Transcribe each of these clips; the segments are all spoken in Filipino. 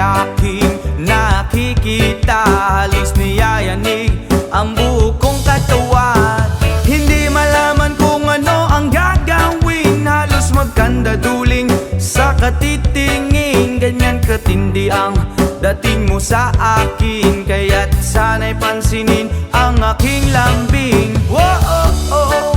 aking nakikita. Halos niyayanig ang buo kong katawan. Hindi malaman kung ano ang gagawin, halos magkandaduling sa katitingin. Ganyan katindi ang dating mo sa akin, kaya't sana'y pansinin ang aking lambing. Whoa, oh, oh.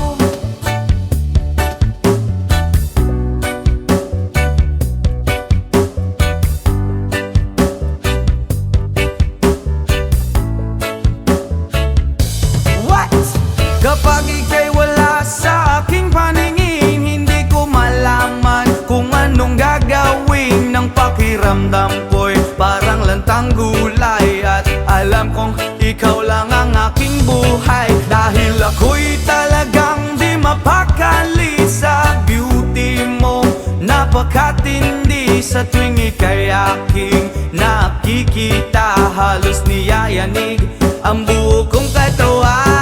Kapag ika'y wala sa aking paningin, hindi ko malaman kung anong gagawin. Ng pakiramdam ko'y parang lantang gulay, at alam kong ikaw lang ang aking buhay. Dahil ako'y talagang di mapakali sa beauty mo, napakatindi. Sa tuwing ika'y aking nakikita, halos niyayanig ang buo kong katawan.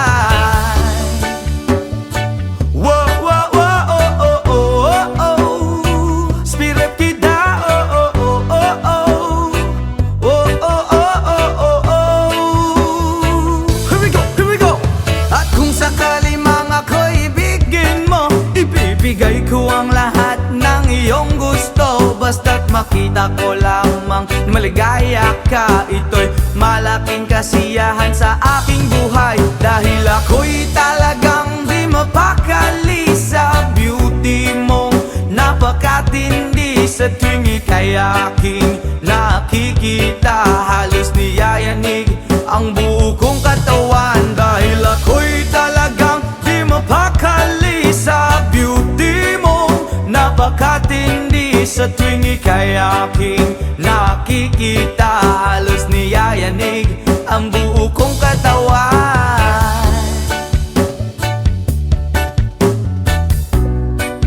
Ibigay ko ang lahat ng iyong gusto, basta't makita ko lamang maligaya ka. Ito'y malaking kasiyahan sa aking buhay, dahil ako'y talagang di mapakali sa beauty mong napakatindi. Sa tuwing ika'y aking nakikita, halos niyayanig ang buo kong katawan. Dahil ako'y talagang di mapakali sa beauty mo, napakatindi. Sa tuwing ika'y aking nakikita, halos niyayanig ang buo kong katawan.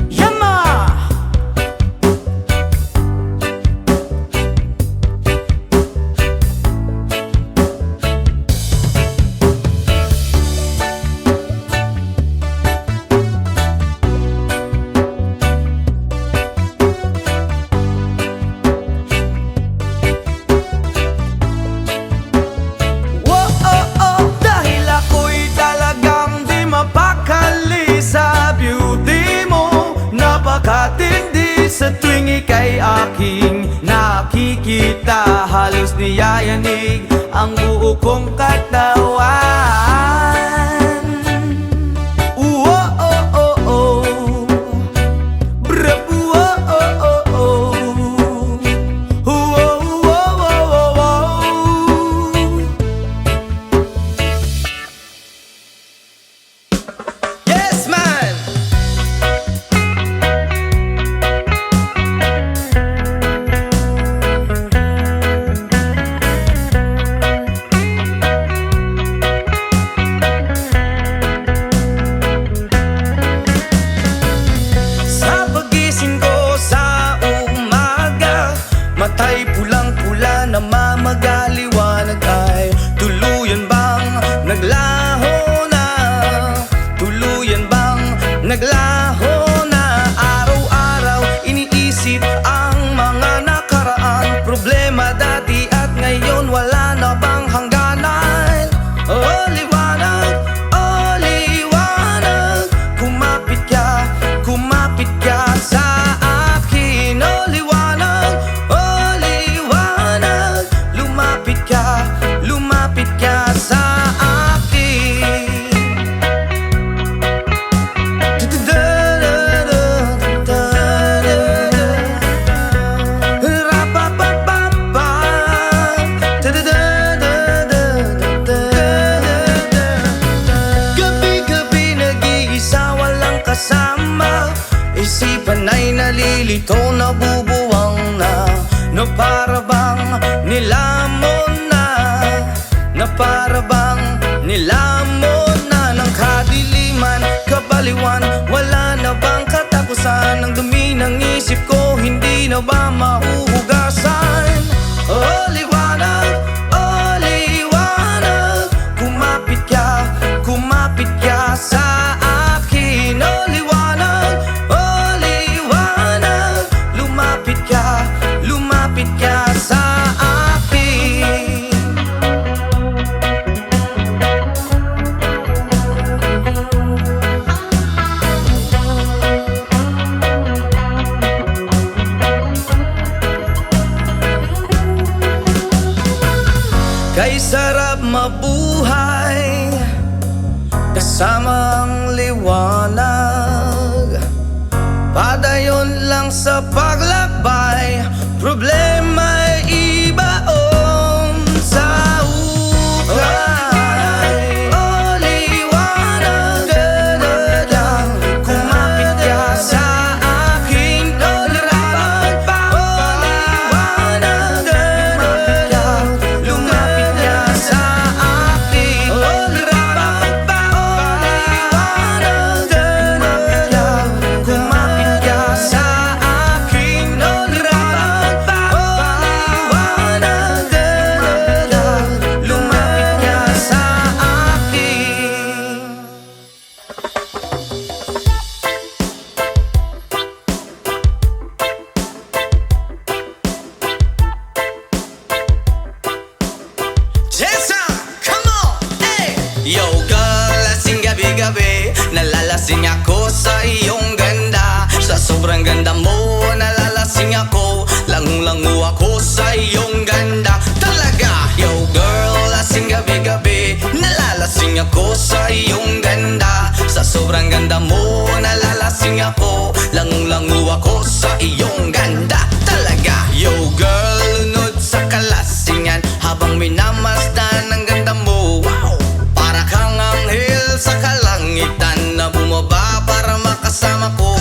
Yama! Sa tuwing ika'y aking nakikita, halos niyayanig ang buo kong katawan. Oh, oh, oh, oh. Brap, oh, oh, oh, oh. Oh, oh, oh, oh, oh. Yes, man! Matay pulang-pula na mamagaliwanag ay tuluyan bang naglaho na? Tuluyan bang naglaho na? Araw-araw iniisip ang mga nakaraan, problema dati at ngayon, wala na bang hangganan? Oh, liwanag, oh, liwanag, kumapit ka sa akin. Oh, liwanag, lumapit ka sa akin. Gabi-gabi nag-iisa, walang kasama, isipan ay nalilito, nabubuwang na. Na para bang nilamon na, na para bang nilamon na ng kadiliman, kabaliwan. Wala na bang katapusan? Ang dumi ng isip ko, hindi na ba mahuhugasan? Oh, liwanag, kumapit ka sa akin. Oh, liwanag, lumapit ka sa akin. kasama ang liwanag. Padayon lang sa paglakbay, problema'y ibaon sa ukay. O liwanag, da-da-da, kumapit ka sa aking liwanag. O liwanag, da-da-da, lumapit ka sa aking liwanag. O liwanag, da-da-da, kumapit ka sa aking liwanag. O liwanag, da-da-da, lumapit ka sa akin. Jason, come on, hey! Yo girl, lasing gabi-gabi, nalalasing ako sa iyong ganda. Sa sobrang ganda mo, nalalasing ako, langung-langu ako sa iyong ganda. Talaga, yo girl, lasing gabi-gabi, nalalasing ako sa iyong ganda. Sa sobrang ganda mo, nalalasing ako, langung-langu ako sa iyong ganda. Talaga, yo girl, lunod sa kalasingan habang minamasdan ang ganda mo. Wow! Para kang anghel sa kalangitan na bumaba para makasama ko.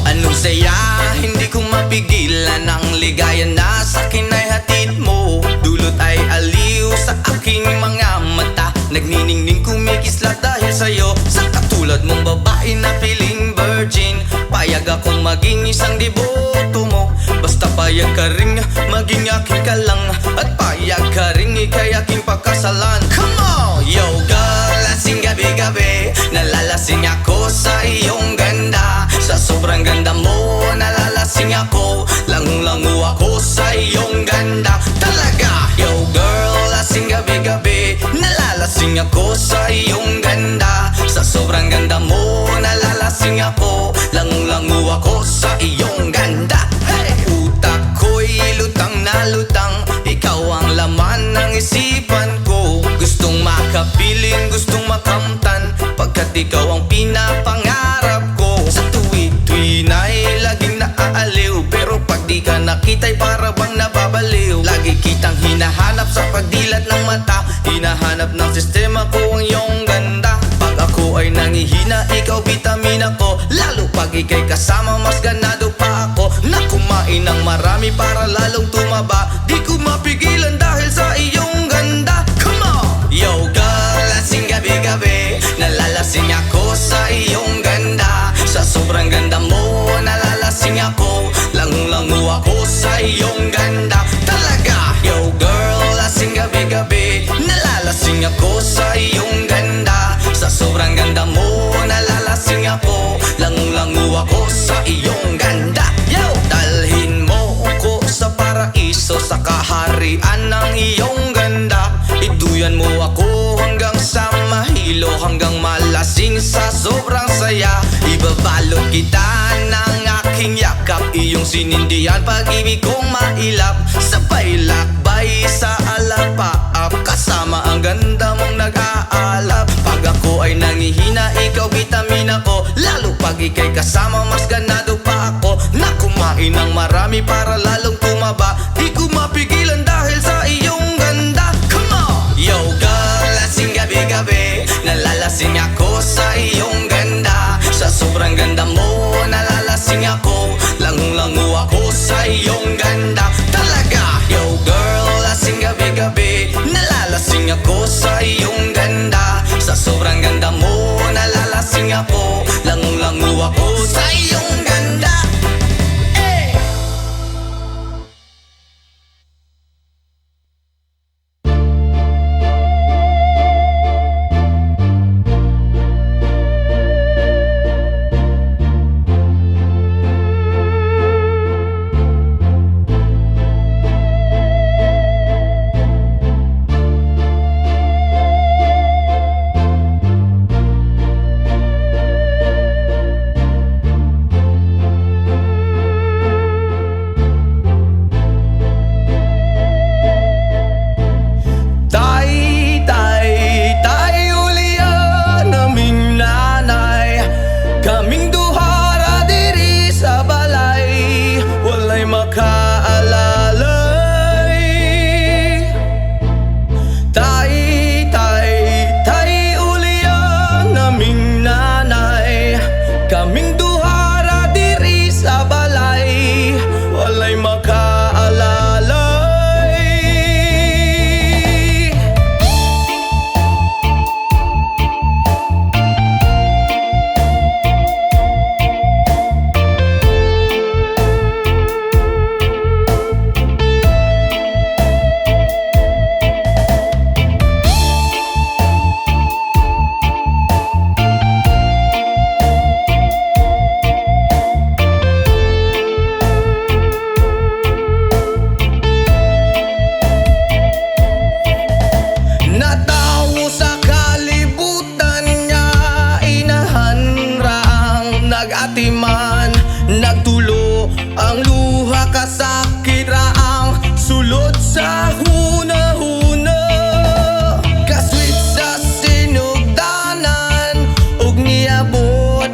Anong saya, hindi ko mapigilan ang ligaya na sa akin ay hatid mo. Dulot ay aliw sa aking mga mata, nagniningning kumikislat dahil sa'yo. Sa katulad mong babae na piling virgin, payag akong maging isang deboto mo. Basta payag ka ring maging aking ka lang, at payag ka ring ikay aking pagkasalan. Come on! Yo girl, lasing gabi-gabi, nalalasing ako sa iyong ganda. Sa sobrang ganda mo, nalalasing ako, langung-langu ako sa iyong ganda. Talaga, yo girl, lasing gabi-gabi, nalalasing ako sa iyong ganda. Sa sobrang ganda mo, nalalasing ako, langung-langu ako sa iyong ganda. Hey! Utak ko'y lutang na lutang, ikaw ang laman ng isipan ko. Gustong makapiling, gustong makamtan, pagkat ikaw ang pinapangarap ko. Sa tuwi-tuwi na'y laging naaaliw, pero pag di ka nakita'y para bang nababaliw. Lagi kitang hinahanap sa pagdilat ng mata, hinahanap ng sistema ko ang iyong ganda. Pag ako ay nangihina, ikaw vitamina ko, lalo pag ikay kasama mas ganado pa ako. Na kumain ng marami para lalong tumaba, di ko mapigilan dahil sa iyong ganda. Come on! Yo girl, lasing gabi-gabi, nalalasing ako sa iyong ganda. Sa sobrang ganda mo, nalalasing ako, langung-langu ako sa iyong ganda. Talaga, yo girl, lasing gabi-gabi, nalalasing ako sa iyong ganda. Sa sobrang ganda mo, nalalasing ako, langung-langu ako sa iyong ganda. Yo! Dalhin mo ko sa paraiso, sa kaharian ng iyong ganda. Iduyan mo ako hanggang sa mahilo, hanggang malasing sa sobrang saya. Ibabalot kita ng aking yakap, iyong sinindihan pag-ibig kong mailap. Sabay lakbay sa alapaap, kasama ang ganda mong nag-aalap. Pag ako ay nangihina, ikaw vitamina ko, lalo pag ikay kasama mas ganado pa ako. Na kumain ng marami para lalong tumaba, di ko mapigilan dahil sa iyong ganda. Come on! Yo girl, lasing gabi-gabi, nalalasing ako sa iyong ganda. Sa sobrang ganda mo, nalalasing ako, langung-langu ako sa iyong ganda. Talaga, yo girl, lasing gabi-gabi, nalalasing ako sa iyong ganda. Sa sobrang ganda mo, nalalasing ako, langung-langu ako sa iyong ganda.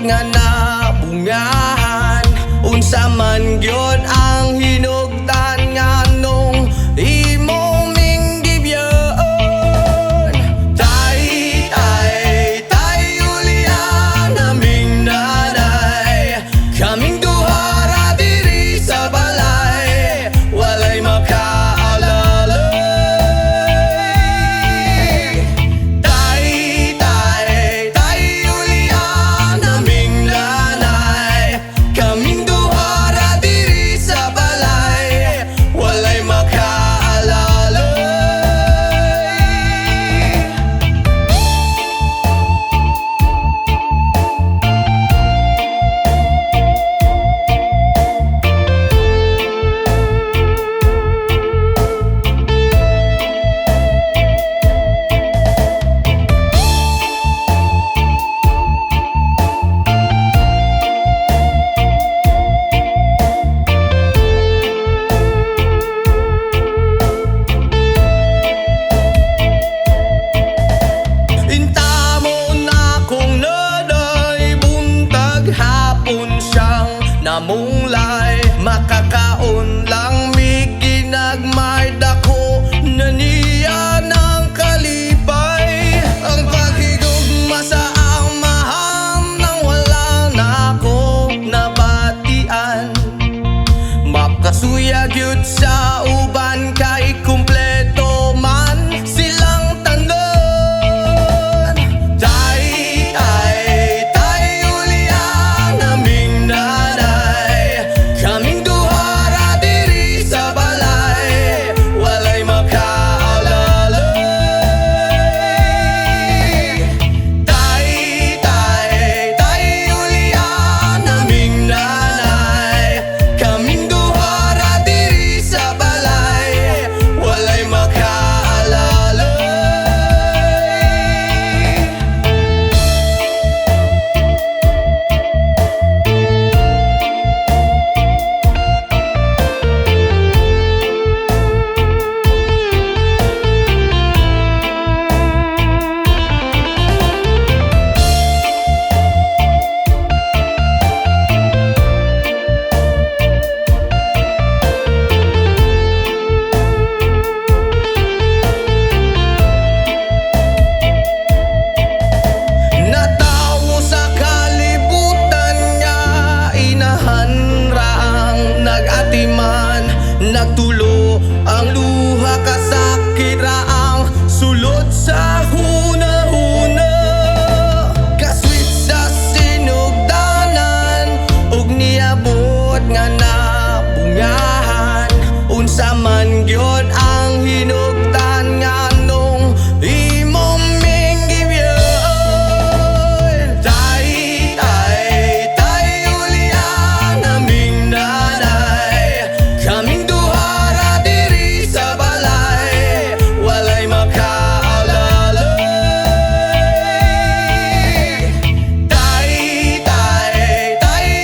nga nabungahan. Unsa man gyud ang hinugdan nganong imong minggibyon. Tay, Julian, aming nanay, kaming duha ra diri sa balay, walay makaalalay. Tay, Julian, aming nanay, kaming duha ra diri sa balay, walay makaalalay. Intamo na kung naday buntag hapon siyang namunglay, makakaon lang mi ginagmay dako na niya ng kalipay. Ang paghigugma sa amahan nang wala na ko nabatian, makasuya gyud sa uban kay kumpleto man silang tanan. Tay, Julian, aming nanay, kaming duha ra diri sa balay, walay makaalalay. Tay, Julian, aming nanay, kaming duha ra diri sa balay, walay makaalalay. Natawo sa kalibutan nga inahan ra ang nag-atiman, nagtulo ang luha kasakit ra ang sulod sa hunahuna. Kaswit sa sinugdanan ug niabot nga nabungahan. Unsa man gyud ang hinugdan nganong imong minggibyon. Tay, Julian, aming nanay, kaming duha ra diri sa balay, walay makaalalay. Tay,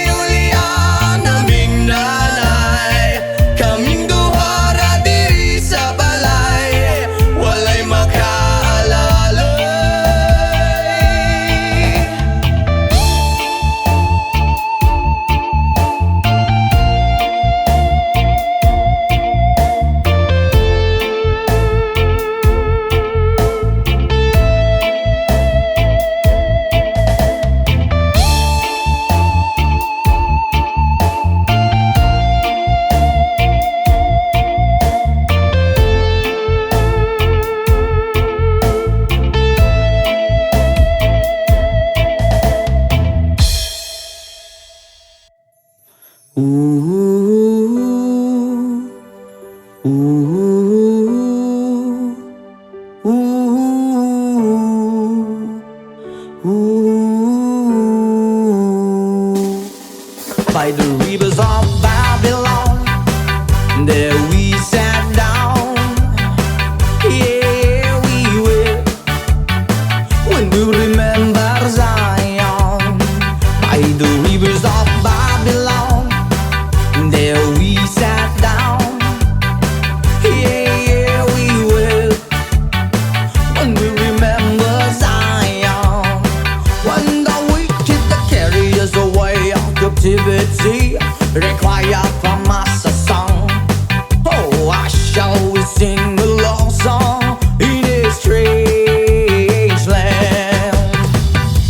Julian, aming nanay, kaming duha ra diri sa balay, walay makaalalay. By the rivers of Babylon, there we sat down. Yeah, we will. When we remember Zion, by the rivers of Babylon, there we sat down. Yeah, we will. When we remember Zion, when the wicked carry require from us a song. Oh, I shall sing a love song in a strange land.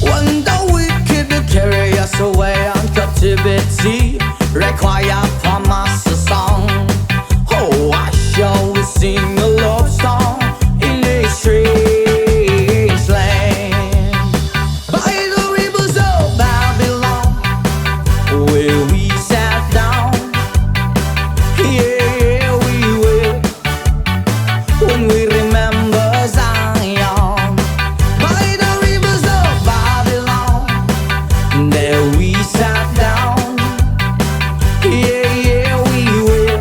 When the wicked carry us away on captivity, require from us a song. Oh, I shall sing a love song in a strange land. By the rivers of Babylon, where we sat down, yeah, we will, when we remember Zion. By the rivers of Babylon, there we sat down, yeah, we will,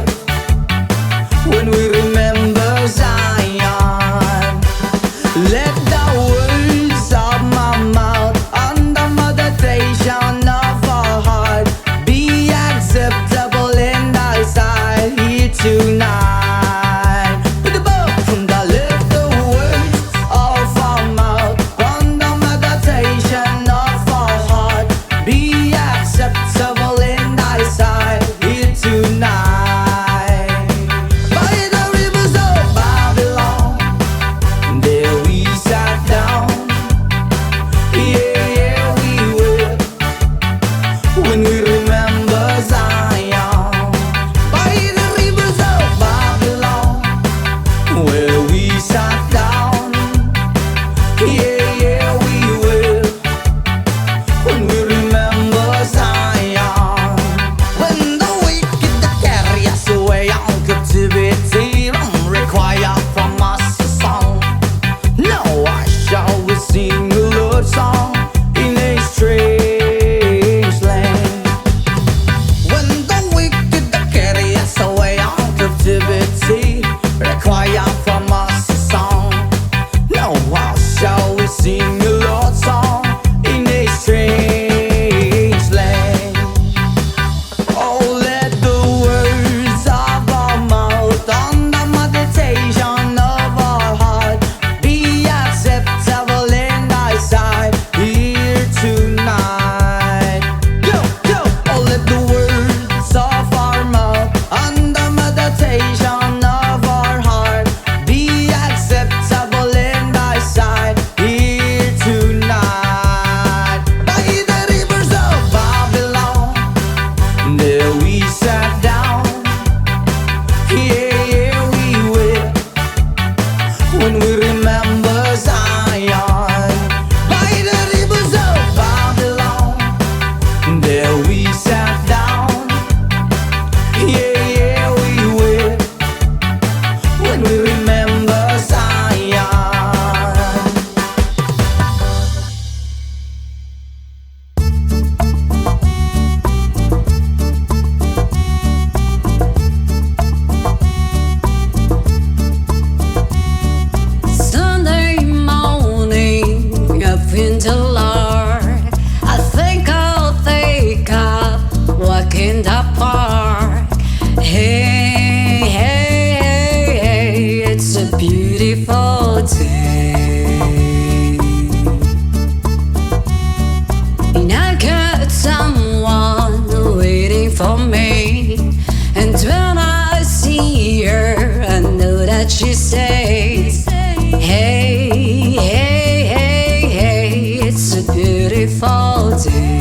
when we remember Zion. Let the words of my mouth and the meditation of our heart be acceptable in thy sight here tonight. With the book from the let the words of our mouth and the meditation of our heart be acceptable in thy sight here tonight. By the rivers of Babylon, there we sat down, yeah, we will, when we remember Zion. By the rivers of Babylon, where we sat down, yeah, we will, when we remember Zion. When the wicked carry us away on captivity, require from us a song. Now I shall sing a love song in a strange land. When the wicked carry us away on captivity, require from us a song. Now I shall sing a love song in a strange land. Oh, let the words of our mouth and the meditation of our heart be acceptable in thy sight here tonight. Yo, yo! Oh, let the words of our mouth and the meditation of our heart be acceptable in thy sight here tonight. By the rivers of Babylon, there we sat down, yeah, we will, when we remember Zion. By the rivers of Babylon, there we sat down, yeah, we will, when we remember Zion. Sunday morning, up in the Lord, I think I'll take up walk in the park. Hey, hey, hey, hey, it's a beautiful day. And I got someone waiting for me. And when I see her, I know that she says, hey, hey, hey, hey, it's a beautiful day.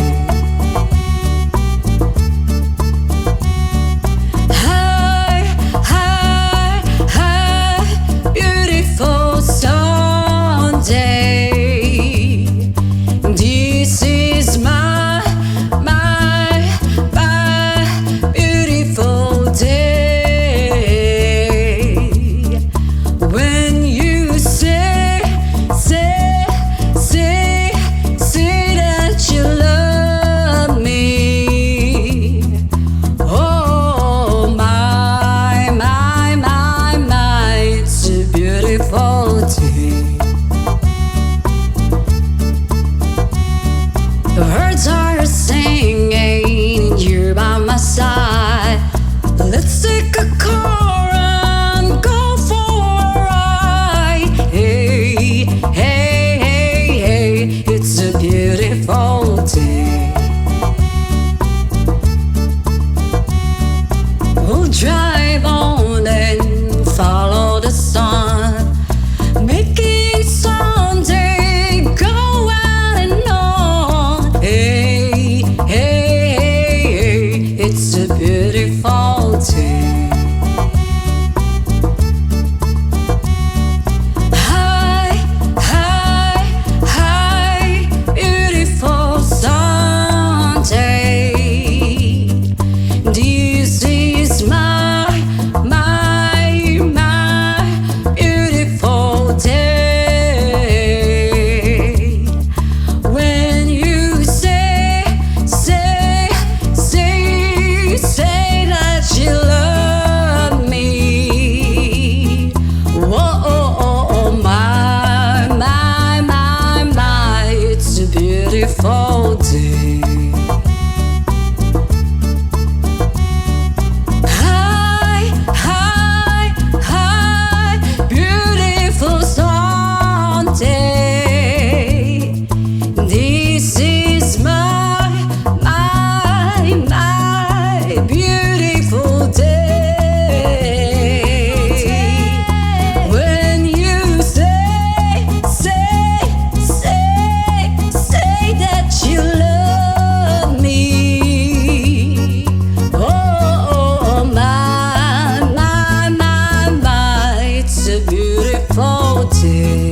Hi, hi, hi, beautiful Sunday. This is my beautiful day. When you say that you love me. Oh my, it's a beautiful day. The birds are singing, you're by my side. Let's take a car and go for a ride. Hey, hey, hey, hey, it's a beautiful day. drive on and follow the sun, making someday go on and on. Hey, hey, hey, it's a beautiful day. Hi, hi, hi, beautiful Sunday. This is my beautiful day. When you say that you love me. Whoa, my, it's a beautiful day. Hi, hi, hi, beautiful Sunday. This is my beautiful day. When you say that you love me. Oh, my, it's a beautiful day.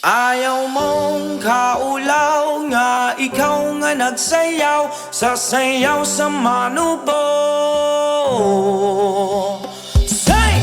Ayaw mong kaulaw nga ikaw nga nagsayaw sa sayaw sa manubo. Say!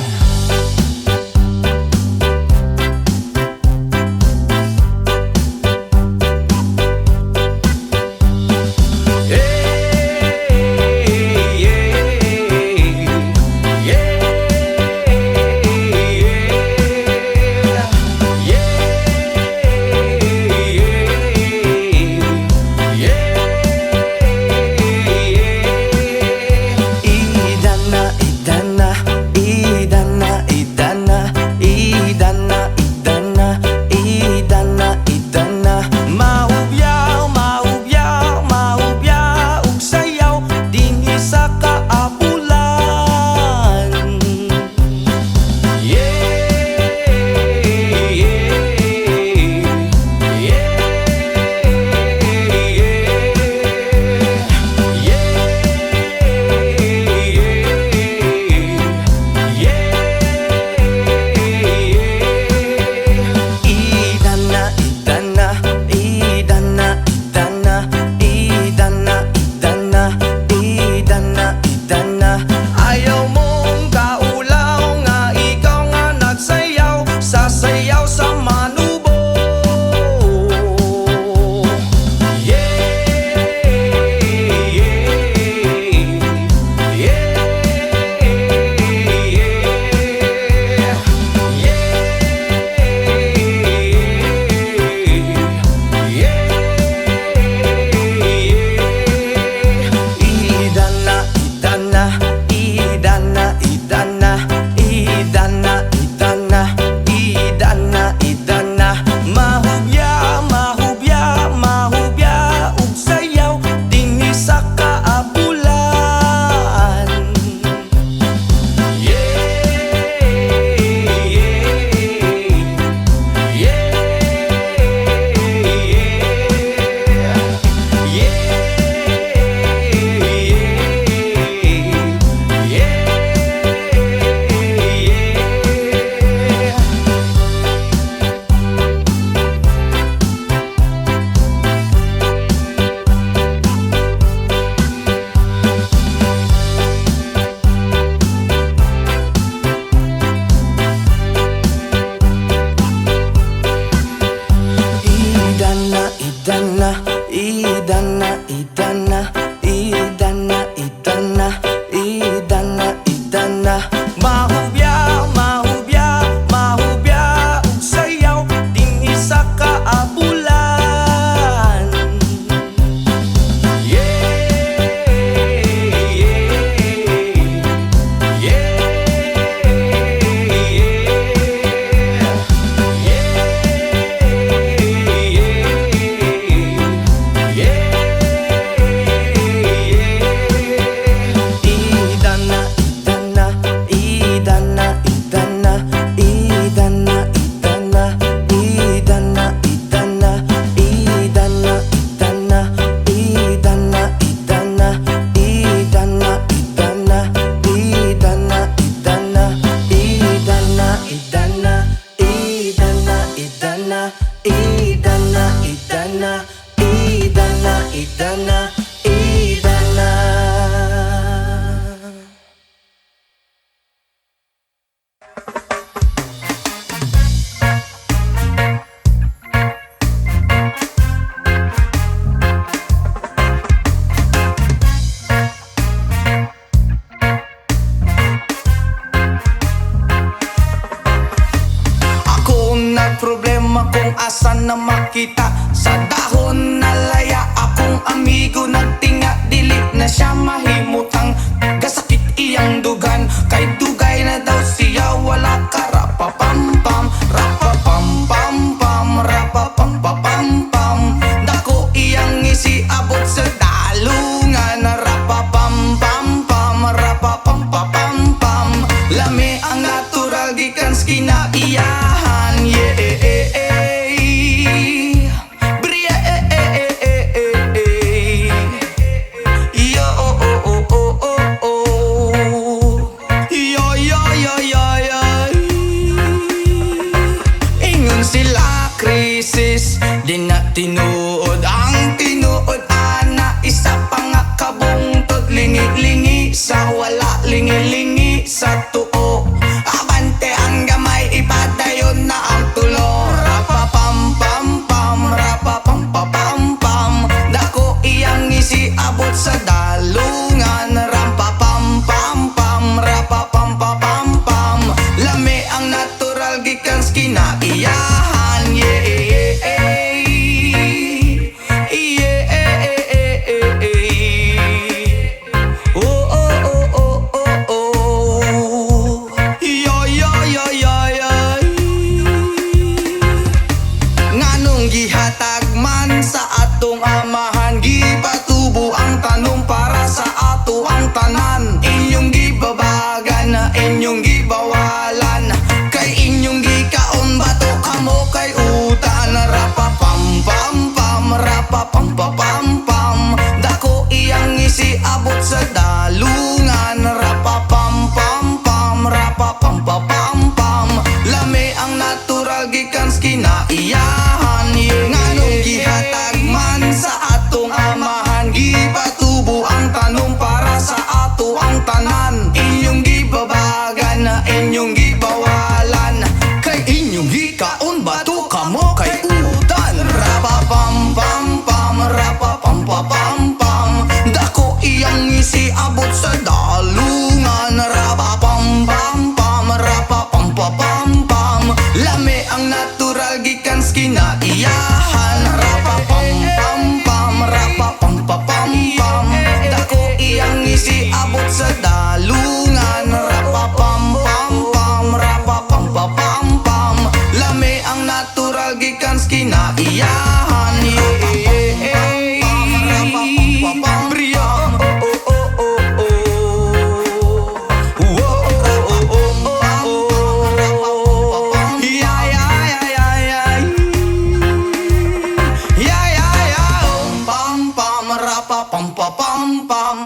pam pam.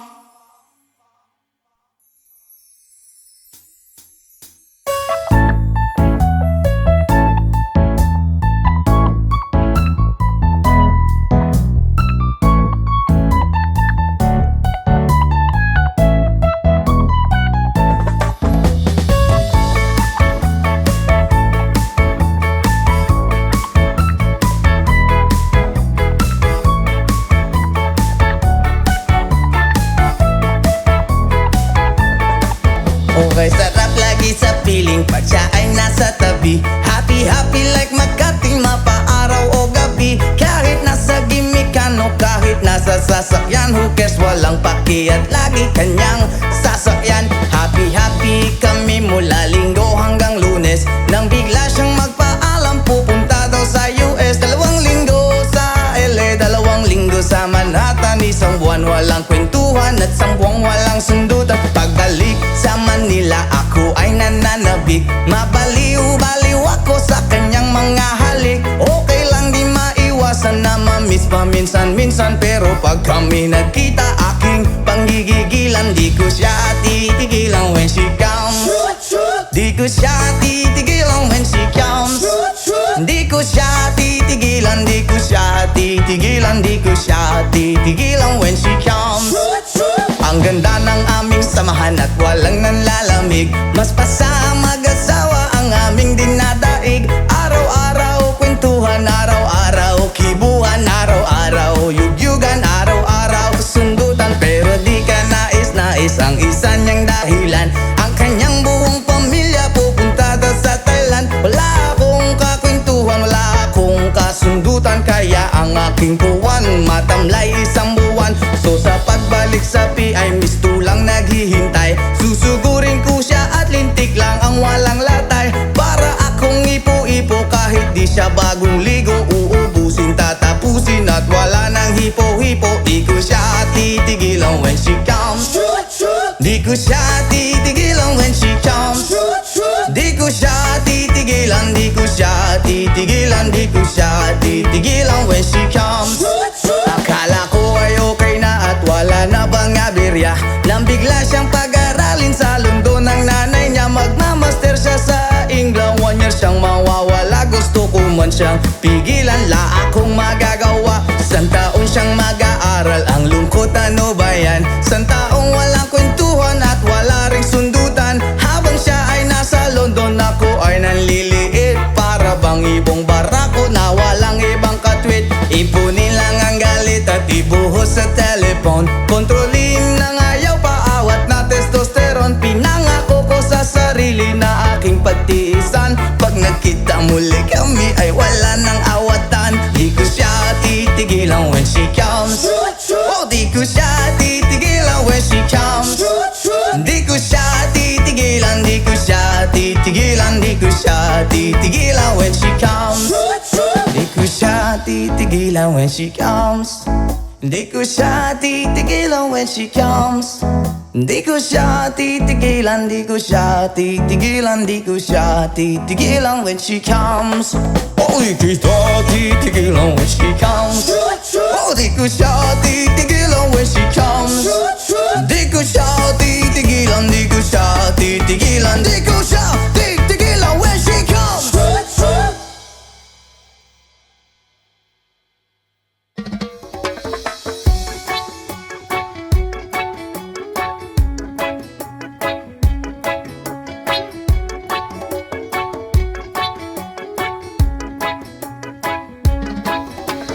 Okay, sarap lagi sa piling pag siya ay nasa tabi. Happy, happy like Makati, mapaaraw o gabi. Kahit nasa gimikan o kahit nasa sasakyan, who cares, walang paki at lagi kanyang sasakyan. Happy, happy kami mula Linggo hanggang Lunes. Nang bigla siyang magpaalam, pupunta daw sa US. 2 linggo sa LA, 2 linggo sa Manhattan. Isang buwan walang kwentuhan at 1 buwang walang sundutan. Pagbalik sa Manila, ako ay nananabik. Mabaliw-baliw ako sa kanyang mga halik. Okay lang di maiwasan na mamiss paminsan-minsan, pero pag kami nagkita, aking panggigigilan. Di ko siya titigilan when she comes. Di ko siya titigilan when she comes. Di ko siya titigilan, di ko siya titigilan, di ko siya titigilan when she comes. Ang ganda ng aming samahan at walang nanlalamig. Mas pasa mag-asawa ang aming dinadaig. Araw-araw kwentuhan, araw-araw kibuhan, araw-araw yugyugan, araw-araw sundutan. Pero di ka nais-nais ang isa niyang dahilan. Ang kanyang buong pamilya pupunta daw sa Thailand. Wala akong kakwentuhan, wala akong kasundutan. Kaya ang aking puwan matamlay 1 buwan. So sa pagbalik sa PI, lang naghihintay. Susugurin ko siya at lintik lang ang walang latay. Para akong ipo-ipo kahit di siya bagong ligo. Uubusin, tatapusin at wala nang hipo-hipo. Di ko siya titigilan when she comes. Di ko siya titigilan when she comes. Di ko siya titigilan, di ko siya titigilan, di ko siya titigilan when she comes. Akala ko ay okay na at wala na bang aberya, nang bigla siyang pag-aralin sa London ng nanay niya. Magmamaster siya sa England, 1 year siyang mawawala. Gusto ko man siyang pigilan, la akong magagawa. 1 taon siyang mag-aaral, ang lungkot ano ba yan? 1 taong walang kwentuhan at wala ring sundutan. Habang siya ay nasa London, ako ay nanliliit. Para bang ibong barako na walang ibang katwit. Ipunin lang ang galit at ibuhos sa telepon. Kontrolin ng ayaw, paawat na testosterone. Pinangako ko sa sarili na aking pagtiisan. Pag nagkita muli kami ay wala nang awatan. Di ko siya titigilan when she comes. Oh, di ko siya titigilan when she comes. Di ko siya titigilan, di ko siya titigilan, di ko siya titigilan when she comes. Di ko siya titigilan when she comes. Di ko siya titigilan when she comes. Di ko siya titigilan, di ko siya titigilan, di ko siya titigilan when she comes. Oh, di ko siya titigilan when she comes. Oh, di ko siya titigilan when she comes. Di ko siya titigilan, di ko siya titigilan, di ko siya titigilan when she comes.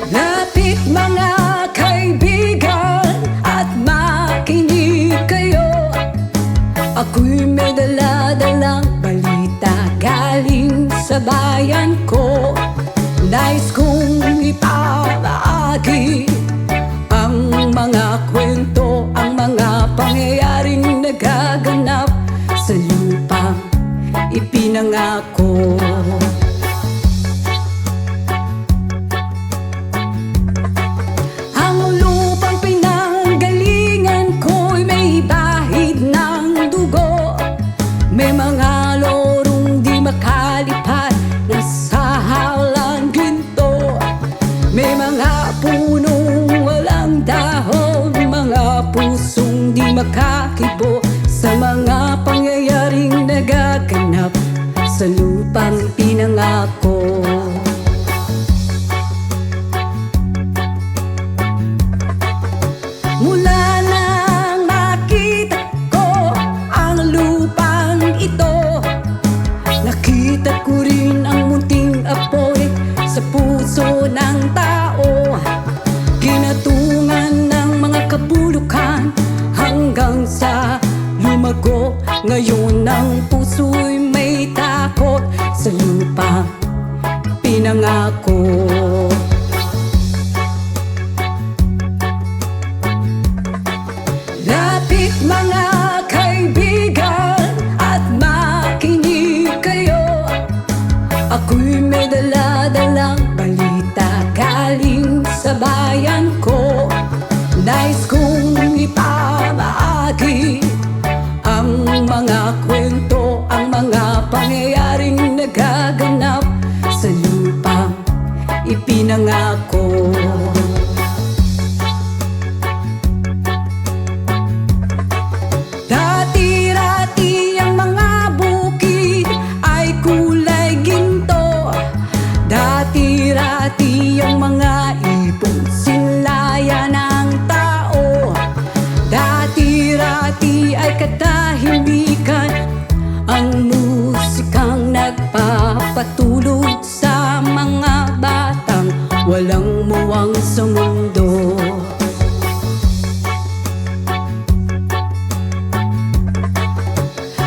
Lapit mga kaibigan at makinig kayo. Ako'y may dala-dalang balita galing sa bayan ko. Nais kong ipamahagi ang mga kwento, ang mga pangyayaring nagaganap sa lupang ipinangako. May mga lorong di makalipad na sa halang ginto. May mga punong walang dahon, mga kibo sa mga pangyayaring nagaganap sa lupang pinangako. Mula nang makita ko ang lupang ito, nakita ko rin ang munting apoy sa puso ng tao. Ginatungan ng mga kabulukan hanggang sa lumago. Ngayon ang puso'y may takot sa lupang pinangako. Lapit mga kaibigan at makinig kayo. Ako'y may dala-dalang balita galing sa bayan ko. Nais kong ipamahagi ang mga kwento, ang mga pangyayaring nagaganap sa lupang ipinangako. Dati-rati ang mga bukid ay kulay ginto. Dati-rati ang mga ibon sinlayan ng tao. Dati-rati ay katahimikan ang musikang nagpapatulog sa mga batang walang muwang sa mundo.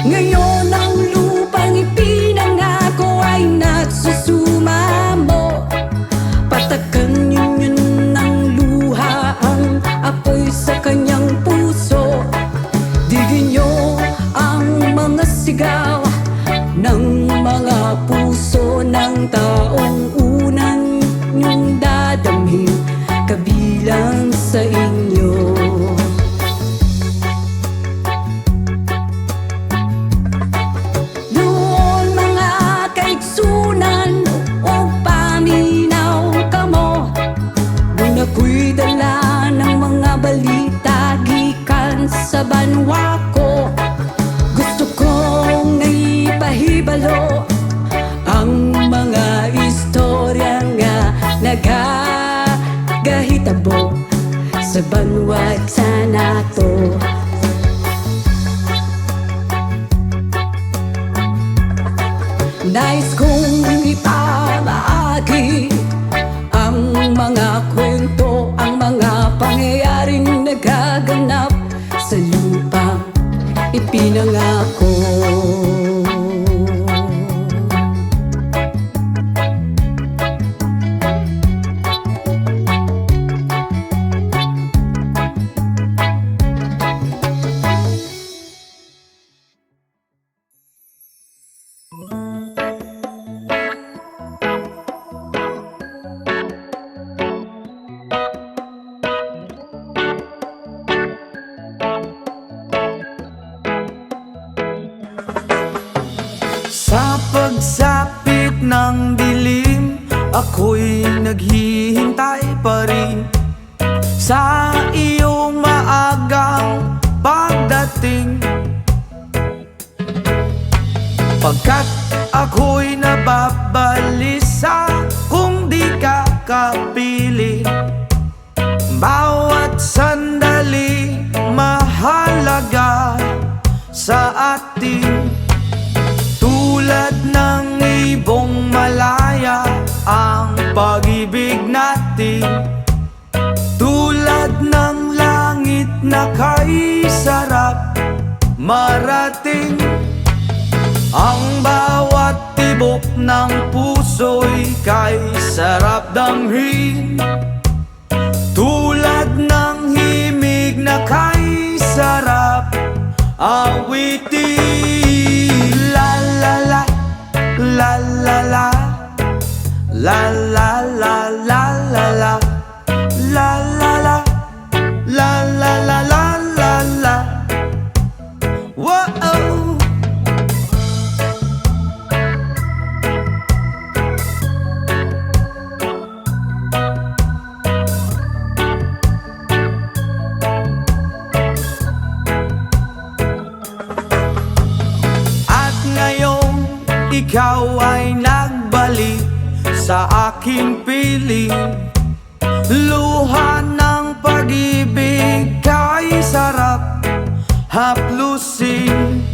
Ngayon ang lupang ipinangako ay nagsusumamo. Patakan ninyo ng luha ang apoy sa kanyang puso. Digin nyo ang mga sigaw ng mga puso ng taong unang nyong dadamhin kabilang sa inyo. Doon mga kaigsunan o paminaw kamo, doon ako'y dala ng mga balita gikan sa banwa ko. Gusto kong ipahibalo ang mga istorya nga nagagahitabo sa banwa sa nato. Nais kong ipamahagi ang mga kwento, ang mga pangyayaring nagaganap sa lupang ipinangako. Sa pagsapit ng dilim, ako'y naghihintay pa rin sa iyong maagang pagdating. Pagkat ako'y nababalisa kung di ka kapiling. Bawat sandali mahalaga sa atin. Tulad ng ibong malaya ang pag-ibig natin. Tulad ng langit na kay sarap marating. Ang bawat tibok ng puso'y kay sarap damhin. Tulad ng himig na kay sarap awitin. La la la, la la la, la la la la la la, la la la, la la la la la la. Whoa. ikaw ay nagbalik sa aking piling. Luha ng pag-ibig kay sarap haplusin.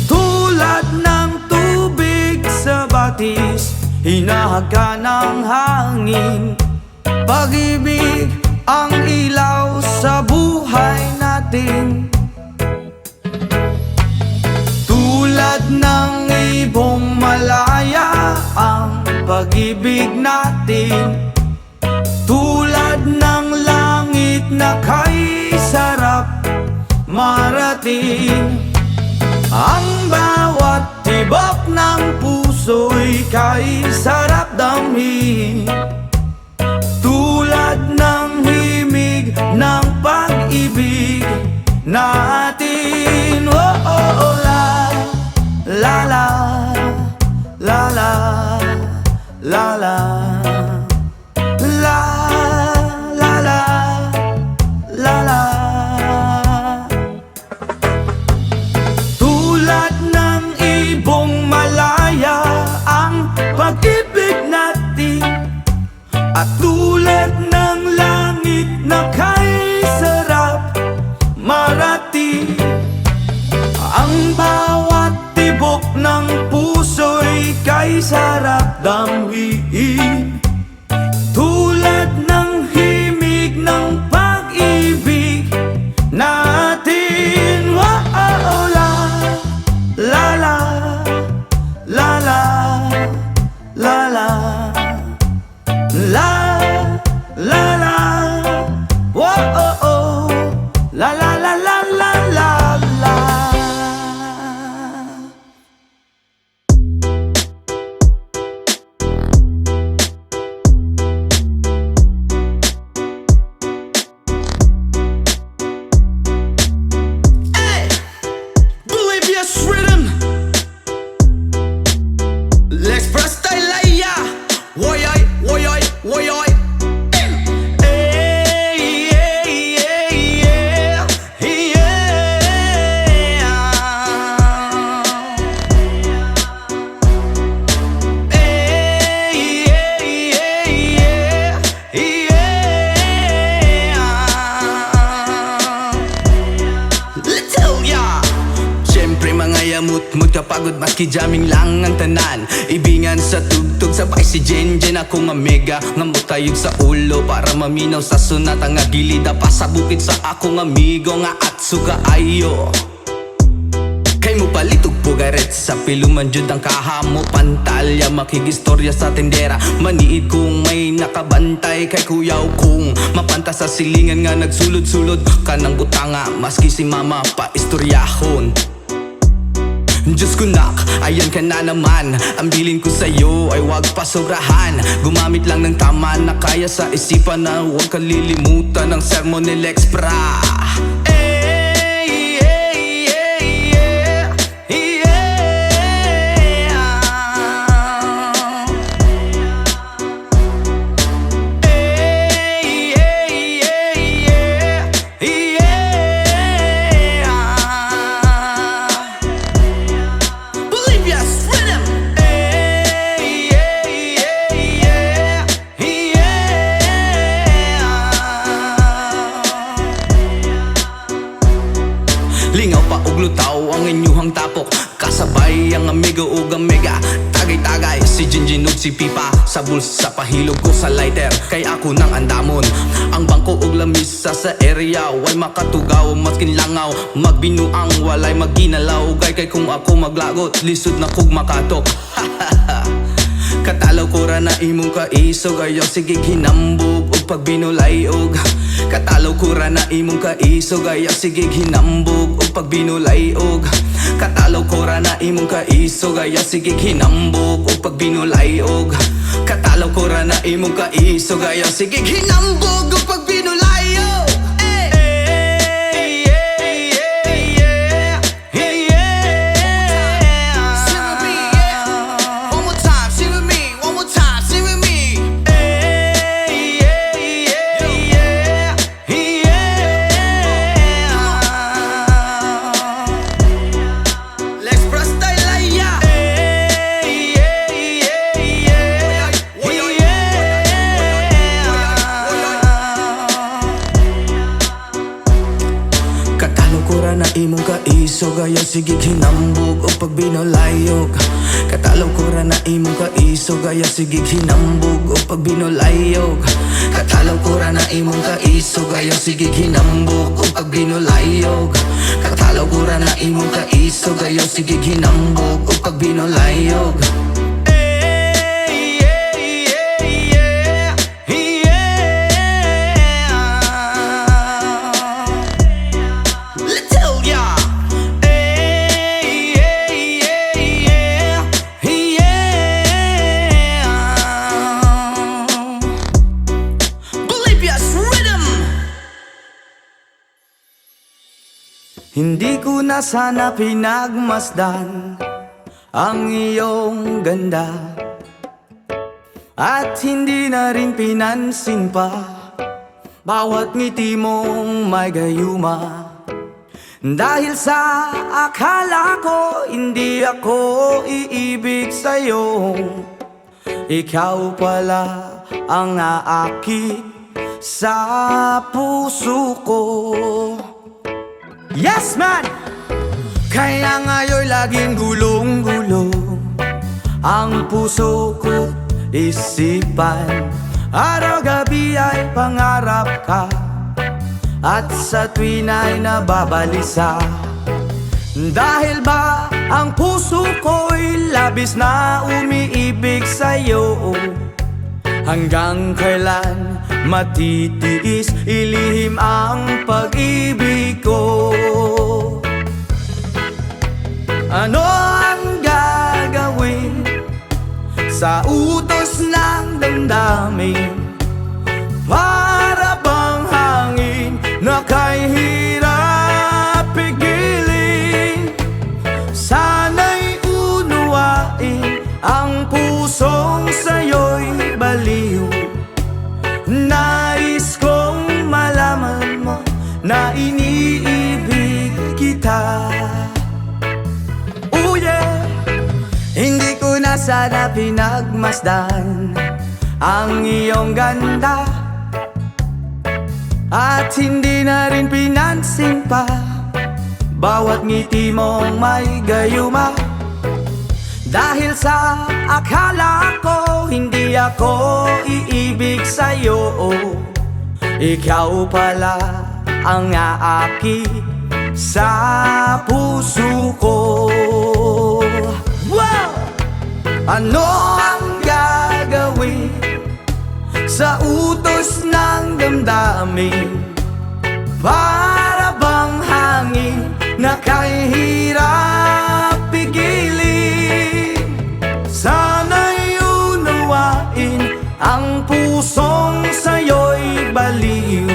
Tulad ng tubig sa batis, hinahaga ng hangin. Pag-ibig ang ilaw sa buhay natin. Tulad ng ibong malaya ang pag-ibig natin. Tulad ng langit na kay sarap marating. Ang bawat tibok ng puso'y kay sarap damhin. Tulad ng himig ng pag-ibig natin. Oh, oh, oh, la, la, la, la, la, la, la, la, la, la, la, la. Tulad ng ibong malaya ang pag-ibig natin. At tulad ng langit na kay sarap marating. Ang bawat tibok ng puso'y kay sarap damhin. Tulad ng himig ng pag-ibig natin. Oh, oh, oh, la, la, la, la, la, la, la, la, la, la, whoa, oh, oh, la, la, la, la, la, la, la. Hey, Bolivia's rhythm. Let's press the layer. Woy, oy, woy, oy, woy, oy. Siyempre mga yamut-mut kapagod maski jamming lang ang tanan. Ibingan sa tugtog sabay si Jen ako nga mega. Nga mutayog sa ulo para maminaw sa sunat. Ang agilida pa sa bukid sa akong amigo nga Atsuga ayo. Kay mo palitog pugaret sa piluman jud ang kahamo pantalya. Makigistorya sa tendera maniid kung may nakabantay kay kuyaw kung mapanta sa silingan nga nagsulod-sulod kanang butanga maski si mama pa istoryahon. Diyos ko nak, ayan ka na naman. Ang bilin ko sa'yo ay wag pasobrahan. Gumamit lang ng tama na kaya sa isipan na huwag kalilimutan ng sermon ni Lex Pra. Lingaw pa og lutaw ang inyuhang tapok. Kasabay ang amigo ug amiga. Tagay-tagay si Jinjin ug si Pipa. Sa bulsa pahilog ko sa lighter kay ako nang andamon. Ang bangko ug lamisa sa area way makatugaw maskin langaw. Magbinuang walay maginalaw. Kay kung ako maglagot lisod na kog makatok. Katalaw ko ra na imong kaisog ayaw sige hinambog ug pagbinulayog. Katalaw ko ra na imong kaisog ayaw sige hinambog ug pagbinulayog. Katalaw ko ra na imong kaisog ayaw sige hinambog ug pagbinulayog. Katalaw ko ra na imong kaisog ayaw sige hinambog ug pagbinulayog. kura na imong kaiso Gaya sige hinambog o pag binolayog Katalaw kura na imong kaiso Gaya sige hinambog o pag binolayog Katalaw kura na imong kaiso Gaya sige hinambog o pag binolayog Katalaw kura na imong kaiso Gaya sige hinambog o pag binolayog Hindi ko na sana pinagmasdan ang iyong ganda At hindi na rin pinansin pa bawat ngiti mong may gayuma Dahil sa akala ko hindi ako iibig sa'yo Ikaw pala ang aakit sa puso ko Yes man! Kaya ngayon'y laging gulong-gulo ang puso ko isipan Araw-gabi ay pangarap ka at sa tuwin ay nababalisa Dahil ba ang puso ko'y labis na umiibig sa'yo Hanggang kailan matitiis ilihim ang pag-ibig ko Ano ang gagawin sa utos ng damdamin Para bang hangin na kay hirap pigilin Sana'y unuwain ang pusong sa'yo'y baliw Nais kong malaman mo na iniibig kita Oh yeah! Hindi ko na sana pinagmasdan ang iyong ganda At hindi na rin pinansin pa bawat ngiti mong may gayuma Dahil sa akala ko hindi ako iibig sa'yo Ikaw pala ang aakit sa puso ko Wow! Ano ang gagawin sa utos ng damdamin Para bang hangin na kay hirap pigilin Sana'y unawain ang pusong sa'yo'y baliw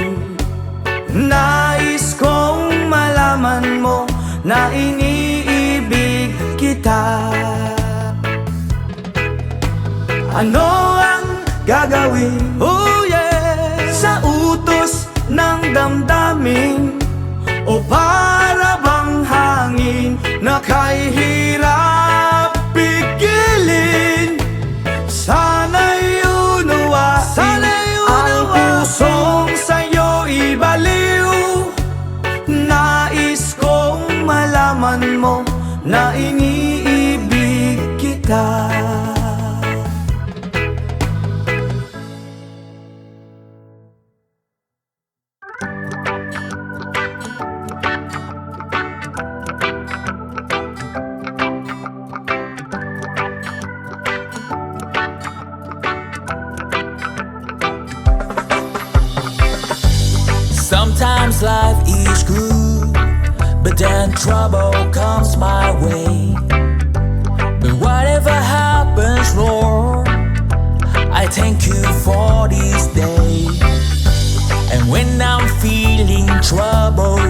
Nais kong malaman mo na iniibig kita Ano ang gagawin, oh yeah, sa utos ng damdamin O para bang hangin na kay hirap pigilin Sana'y unawain ang pusong sa'yo'y baliw Nais kong malaman mo na iniibig kita Sometimes life is good, but then trouble comes my way. But whatever happens, Lord, I thank you for this day. And when I'm feeling trouble,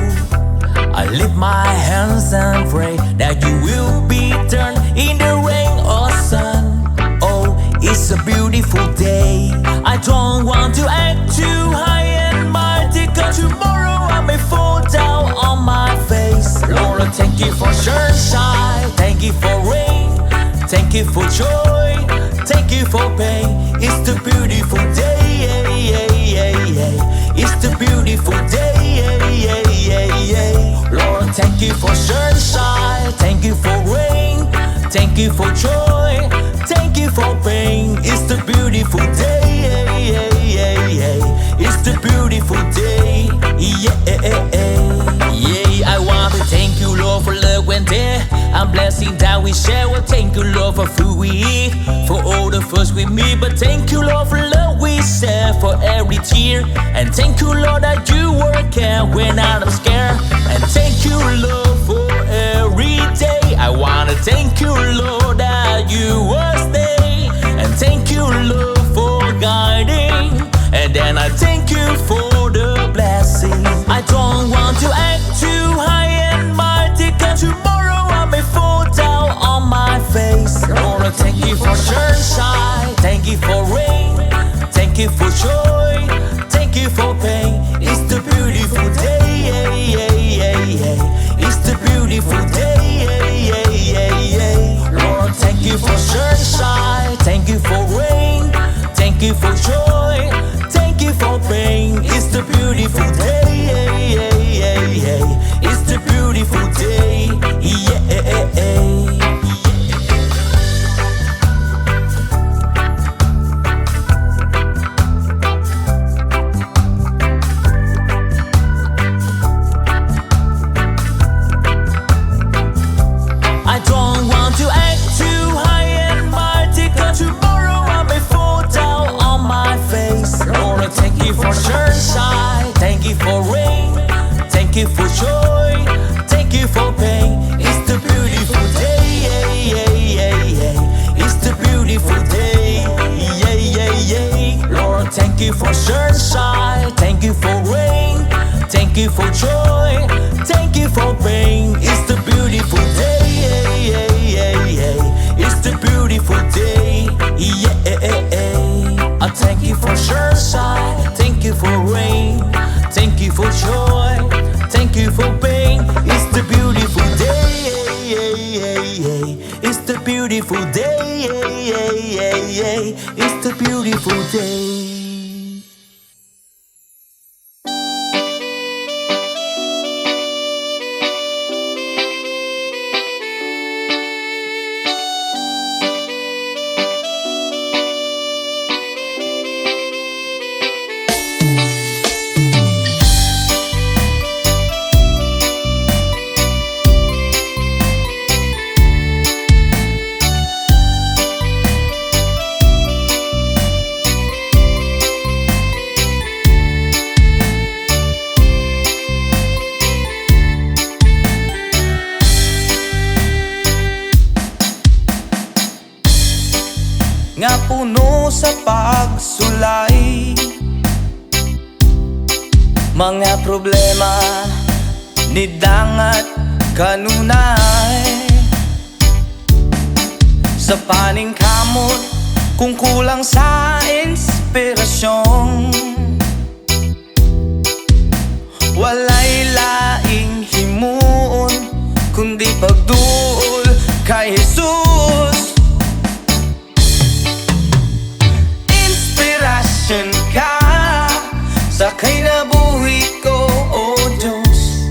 I lift my hands and pray that you will be turned in the rain or sun. Oh, it's a beautiful day. I don't want to act too high and mighty, 'cause tomorrow I may fall down on my face. Lord, I thank you for sunshine, thank you for rain, thank you for joy, thank you for pain. It's the beautiful day, it's the beautiful day, Lord, thank you for sunshine, thank you for rain, thank you for joy, thank you for pain. It's the beautiful day, it's the beautiful day, I want to thank you, Lord, for love and death. I'm blessing that we share. Well, thank you, Lord, for food we eat, for all the first we meet. But thank you, Lord, for love we share, for every tear. And thank you, Lord, that you work out when I'm scared. And thank you, Lord, for every day. I wanna thank you, Lord, that you will stay. And thank you, Lord, for guiding. And then I thank you for the blessing. I don't want to act too high and mighty, 'cause tomorrow I may fall down on my face. Lord, I thank you for sunshine, thank you for rain, thank you for joy, thank you for pain. It's the beautiful day, it's the beautiful day, Lord, thank you for sunshine, thank you for rain, thank you for joy, thank you for pain. It's the beautiful day, it's the beautiful day, I don't want to act too high and mighty, 'cause tomorrow I may fall down on my face. Lord, I thank you for sunshine, thank you for rain, thank you for joy, thank you for pain. It's the beautiful day, it's the beautiful day, Lord, thank you for sunshine, thank you for rain, thank you for joy, thank you for pain. It's the beautiful day, it's the beautiful day, I thank you for sunshine, thank you for rain, thank you for joy, thank you for pain. It's the beautiful day, it's the beautiful day, it's the beautiful day. Nga puno sa pagsulay, mga problema ni dangat kanunay. Sa paning kamot kung kulang sa inspirasyon, walay laing himuon kundi pagduol kay Jesus. Inspirasyon ka sa kinabuhi ko, O Diyos.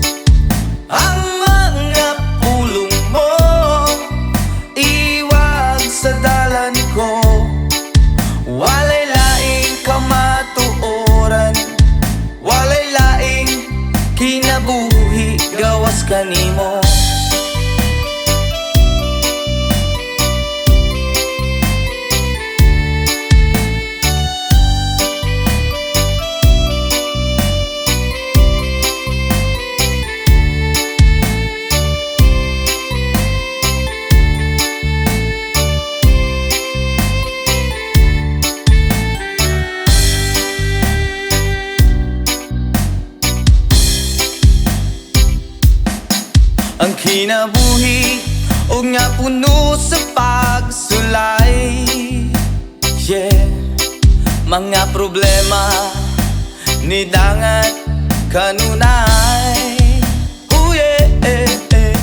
Ang mga pulong mo iwag sa dalan ko, walay laing kamatuoran, walay laing kinabuhi gawas kanimo. Ang kinabuhi o nga puno sa pagsulay, mga problema ni dangat kanunay.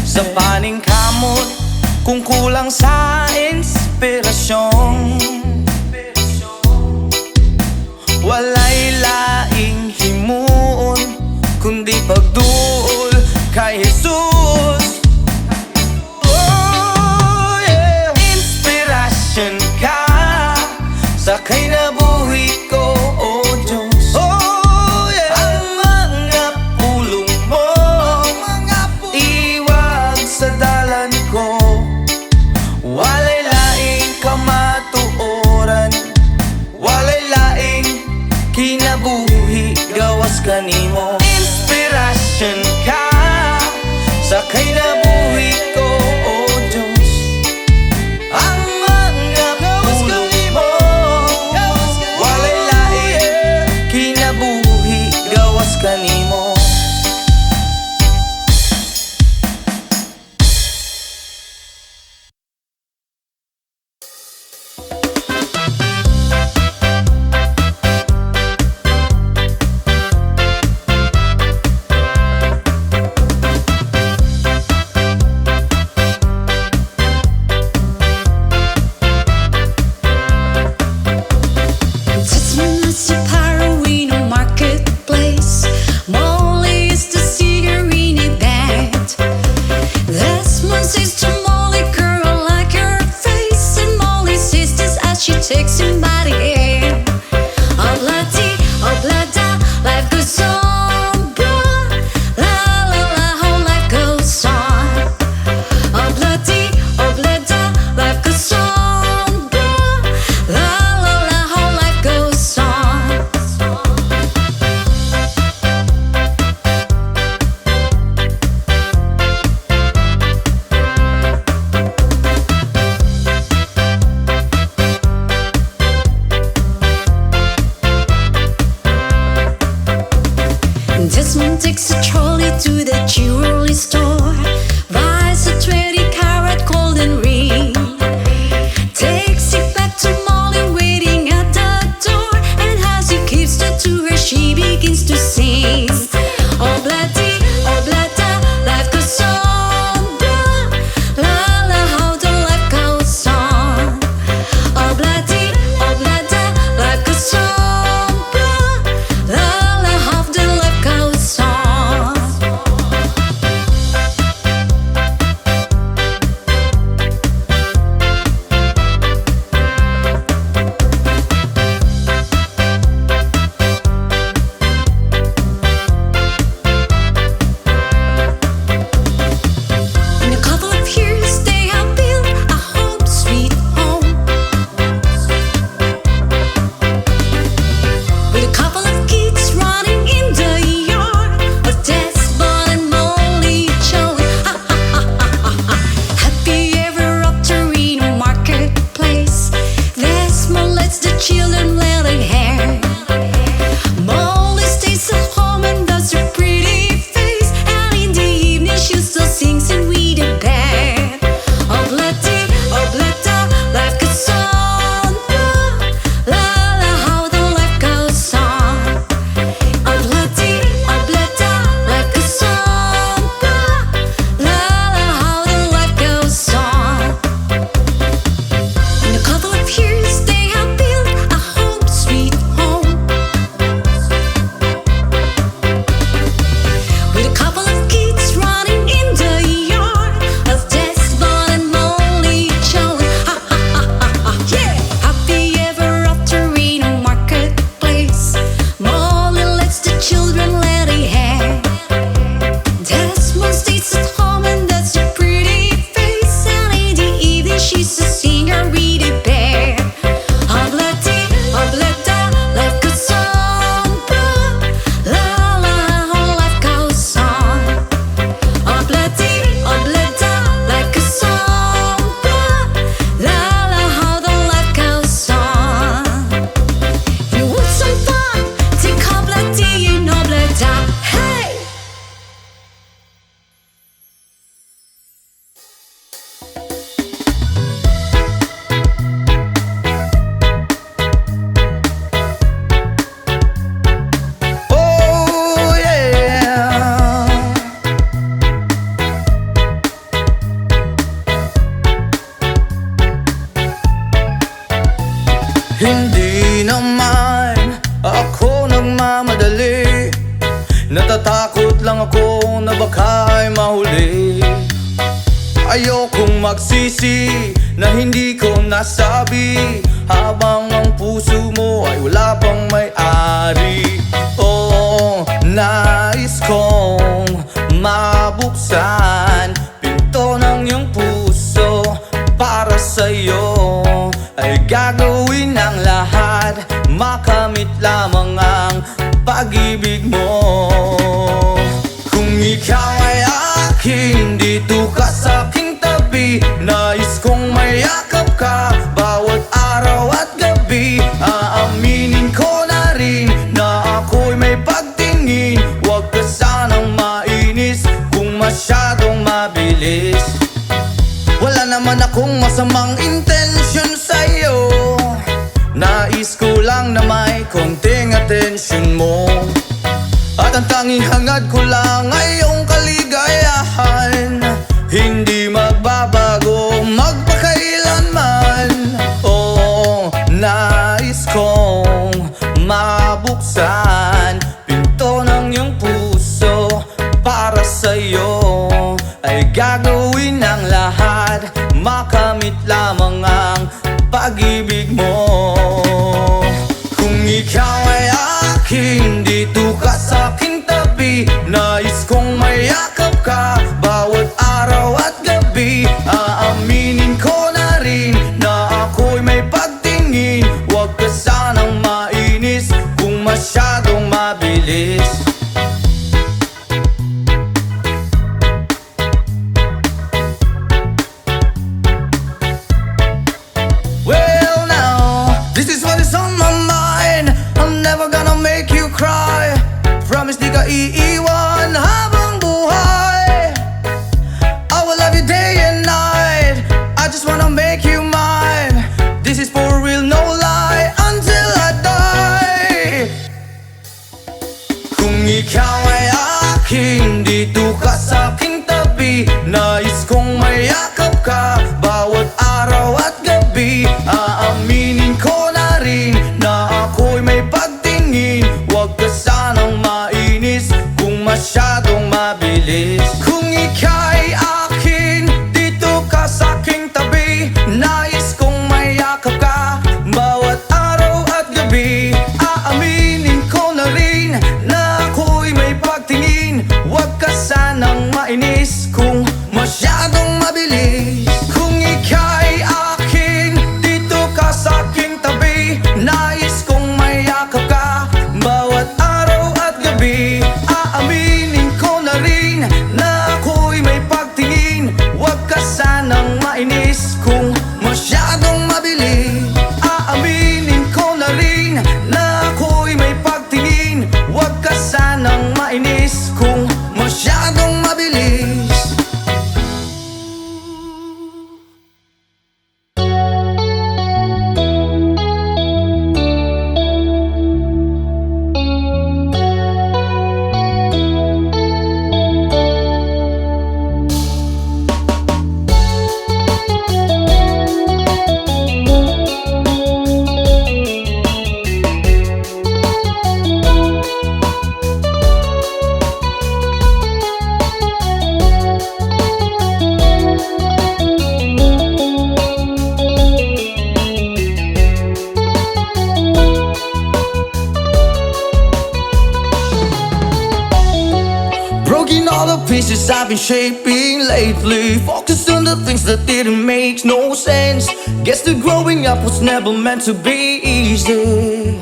Sa paning kamot kung kulang sa inspirasyon, walay laing himuon kundi pagduol kay Jesus. kinabuhi gawas kanimo. Inspirasyon ka sa kinabuhi ko, oh Diyos. Ang mga pulong mo walay lain, kinabuhi gawas kanimo. Just a power in a marketplace. Molly is the singer in a band. That's my sister Molly, girl, like her face. And Molly says this as she takes him by the hand. Oblada, life goes on, blah. La la la, how life goes on. Oblada, life goes on, blah. La la la, how life goes on. This man takes a trolley to the jewelry store, buys a 20-carat golden ring, takes it back to Molly waiting at the door, and as he gives it to her, she begins to sing. Oblada, life goes on, blah. La la, how the life goes on. Oblada, life goes on, blah. La la, how the life goes on. In a couple of years, they have built a home, sweet home, with a couple of kids running in the yard. A Desmond and Molly Jones. Ha ha ha ha ha. Happy ever after in a marketplace. Desmond lets the children let it hair. Molly stays at home and does her pretty face, and in the evening she still sings and with a band. Oblada, life goes on, blah. La la, how the life goes on. Oblada, life goes on, blah. La la, how the life goes on. In a couple of years, they have built a home, sweet home, with a couple of kids running in the yard. As Desmond and Molly Jones. Ha ha ha ha ha. Yeah. Happy ever after in a marketplace. Molly lets the children let it hair. Desmond stays at home and does her pretty face, and in the evening she's a singer with a band. Oblada, life goes on, blah. La la, how life goes on. Oblada, life goes on, blah. La la, how the life goes on. You want some fun? Take Oblada, you know Oblada. Hey! Oh yeah. Hindi naman ako nagmamadali, natatakot lang ako na baka'y mahuli. Ayokong magsisi na hindi ko nasabi, habang ang puso mo ay wala pang may-ari. Oh, nais kong mabuksan pinto ng iyong puso para sa'yo. Ay gagawin ang lahat, makamit lamang ang akin, dito ka sa aking tabi. Nais kong mayakap ka bawat araw at gabi. Aaminin ko na rin na ako'y may pagtingin. Huwag ka sanang mainis kung masyadong mabilis. Wala naman akong masamang intention sa'yo. Nais ko lang na may konting atensyon mo. At ang tanging hangad ko lang ay iyong kaligayahan. Hindi magbabago magpakailanman. Oo, nais kong mabuksan pinto ng iyong puso. Para sa'yo ay gagawin ang lahat, makamit lamang ang pag-ibig mo. Kung ikaw ay akin, dito ka sa aking tabi. Nais kong mayakap ka bawat araw at gabi. Aaminin ko na rin na ako'y may pagtingin. Huwag ka sanang mainis kung masyadong mabilis. Well now, this is what is on my mind. I'm never gonna make you cry. Promise di ka iiwan habang buhay. I will love you day and night. I just wanna make you mine. This is for real, no lie, until I die. Kung ikaw ay akin, dito ka sa aking tabi. Nais kong mayakap ka bawat araw at gabi. Aaminin ko na rin na ako'y may pagtingin. Huwag ka sanang mainis kung masyadong mabilis. Kung ika'y akin, dito ka sa aking tabi. Nais kong mayakap ka bawat araw at gabi. Aaminin ko na rin na ako'y may pagtingin. Huwag ka sanang mainis kung masyadong mabilis. Kung ika'y akin, dito ka sa aking tabi. Nais kong mayakap ka bawat araw at gabi. Aaminin ko na rin na ako'y may pagtingin. Huwag ka sanang mainis kung masyadong mabilis. Aaminin ko na rin na ako'y may pagtingin. Huwag ka sanang mainis kung masyadong mabilis. Broken all the pieces I've been shaping lately. Focused on the things that didn't make no sense. Guess that growing up was never meant to be easy.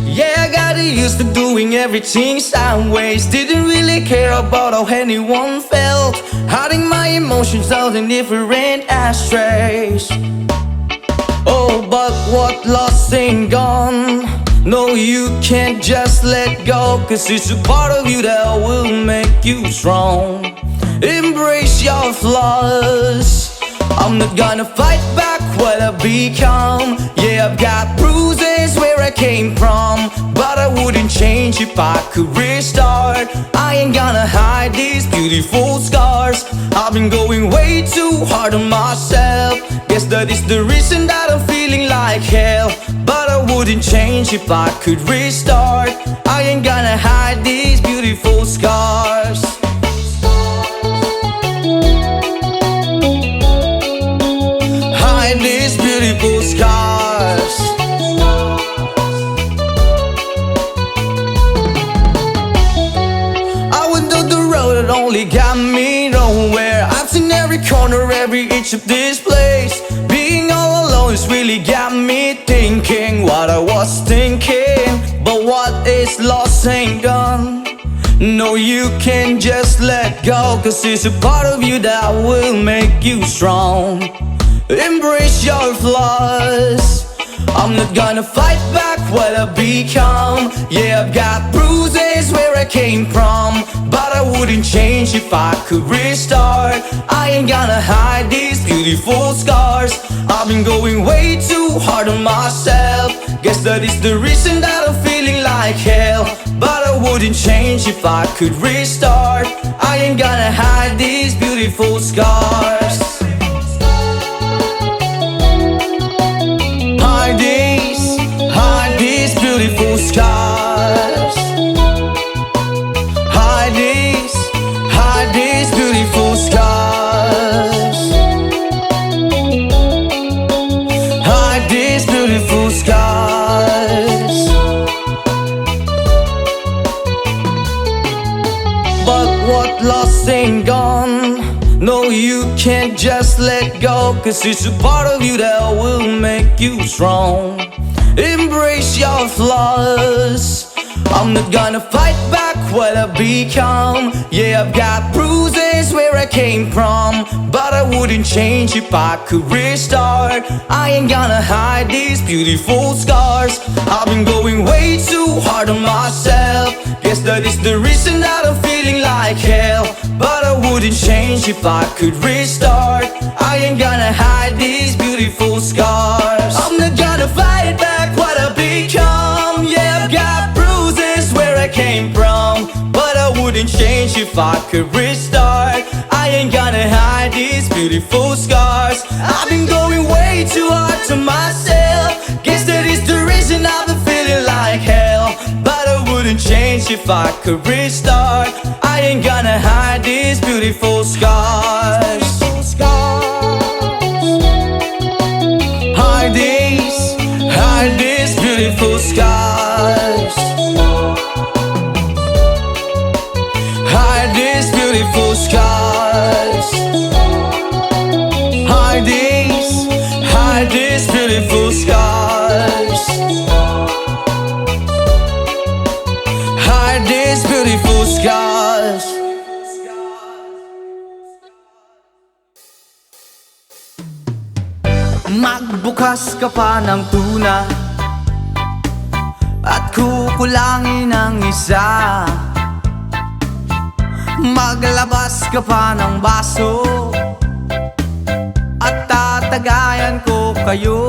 Yeah, I got used to doing everything sideways. Didn't really care about how anyone felt. Hiding my emotions out in different ashtrays. Oh, but what lost ain't gone. No, you can't just let go, 'cause it's a part of you that will make you strong. Embrace your flaws. I'm not gonna fight back what I've become. Yeah, I've got bruises where I came from, but I wouldn't change if I could restart. I ain't gonna hide these beautiful scars. I've been going way too hard on myself. Guess that is the reason that I'm feeling like hell, but I wouldn't change if I could restart. I ain't gonna hide these beautiful scars. Hide these beautiful scars. I went down the road that only got me nowhere. I've seen every corner, every inch of this place. Being all alone has really got me thinking what I was thinking. But what is lost ain't gone. No, you can't just let go, 'cause it's a part of you that will make you strong. Embrace your flaws. I'm not gonna fight back what I become. Yeah, I've got bruises where I came from, but I wouldn't change if I could restart. I ain't gonna hide these beautiful scars. I've been going way too hard on myself. Guess that is the reason that I'm feeling like hell, but I wouldn't change if I could restart. I ain't gonna hide these beautiful scars. Hide these beautiful scars. Hide these beautiful scars. Hide these beautiful scars. But what lost ain't gone. No, you can't just let go, 'cause it's a part of you that will make you strong. Embrace your flaws. I'm not gonna fight back what I become. Yeah, I've got bruises where I came from, but I wouldn't change if I could restart. I ain't gonna hide these beautiful scars. I've been going way too hard on myself. Guess that is the reason that I'm feeling like hell, but I wouldn't change if I could restart. I ain't gonna hide these beautiful scars. I'm not gonna fight back what I become. Yeah, I've got bruises where I came from, but I wouldn't change if I could restart. I ain't gonna hide these beautiful scars. I've been going way too hard to myself. Guess that is the reason I've been feeling like hell, but I wouldn't change if I could restart. I ain't gonna hide these beautiful scars. Hide these beautiful scars. Hide these beautiful scars. Hide these beautiful scars. Hide these beautiful scars. Magbukas ka pa ng tuna at kukulangin ang isa. Maglabas ka pa ng baso at tatagayan ko kayo.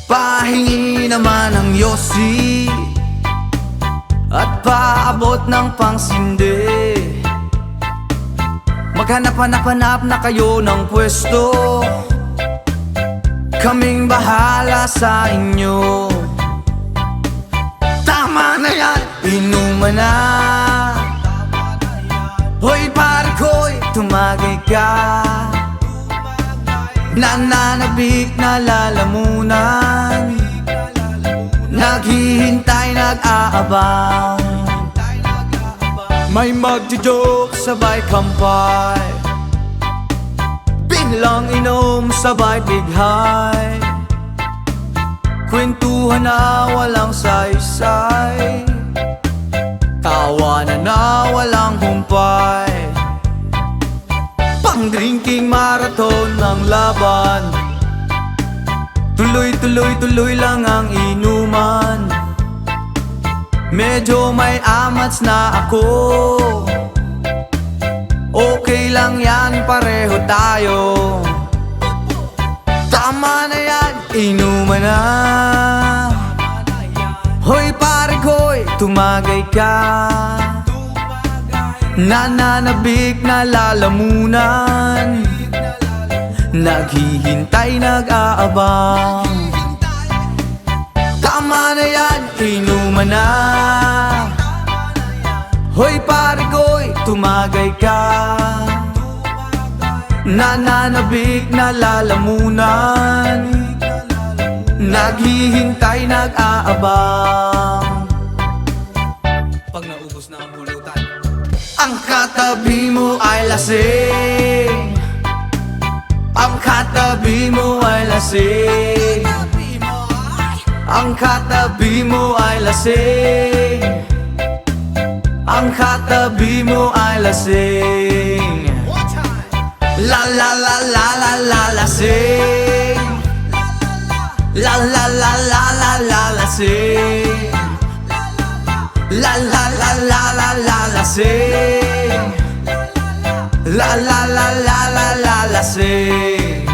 Pahingi naman ng yosi at paabot ng pangsindi. Maghanap-hanap na kayo ng pwesto, kaming bahala sa inyo. Tama na yan, inuman na. Hoy pare ko'y tumagay ka. Nananabik na lalamunan, naghihintay, nag-aabang. May magjo-joke, sabay kampay, biglang inom, sabay bighay. Kwentuhan na walang saysay, tawanan na walang humpay. Pang-drinking marathon ng laban, tuloy-tuloy-tuloy lang ang inuman. Medyo may amats na ako, okay lang yan, pareho tayo. Tama na yan, inuman na. Hoy pare ko'y tumagay ka. Nananabik na lalamunan, naghihintay, nag-aabang. Tama na yan, inuman na. Hoy pare ko'y tumagay ka. Nananabik na lalamunan, naghihintay, nag-aabang. Pag naubos na ang pulutan, ang katabi mo ay lasing. Ang katabi mo ay lasing. Ang katabi mo ay lasing. ang katabi mo ay lasing. La la la la la la lasing. La la la la la la lasing. La la la la la la lasing. La la la la la la lasing.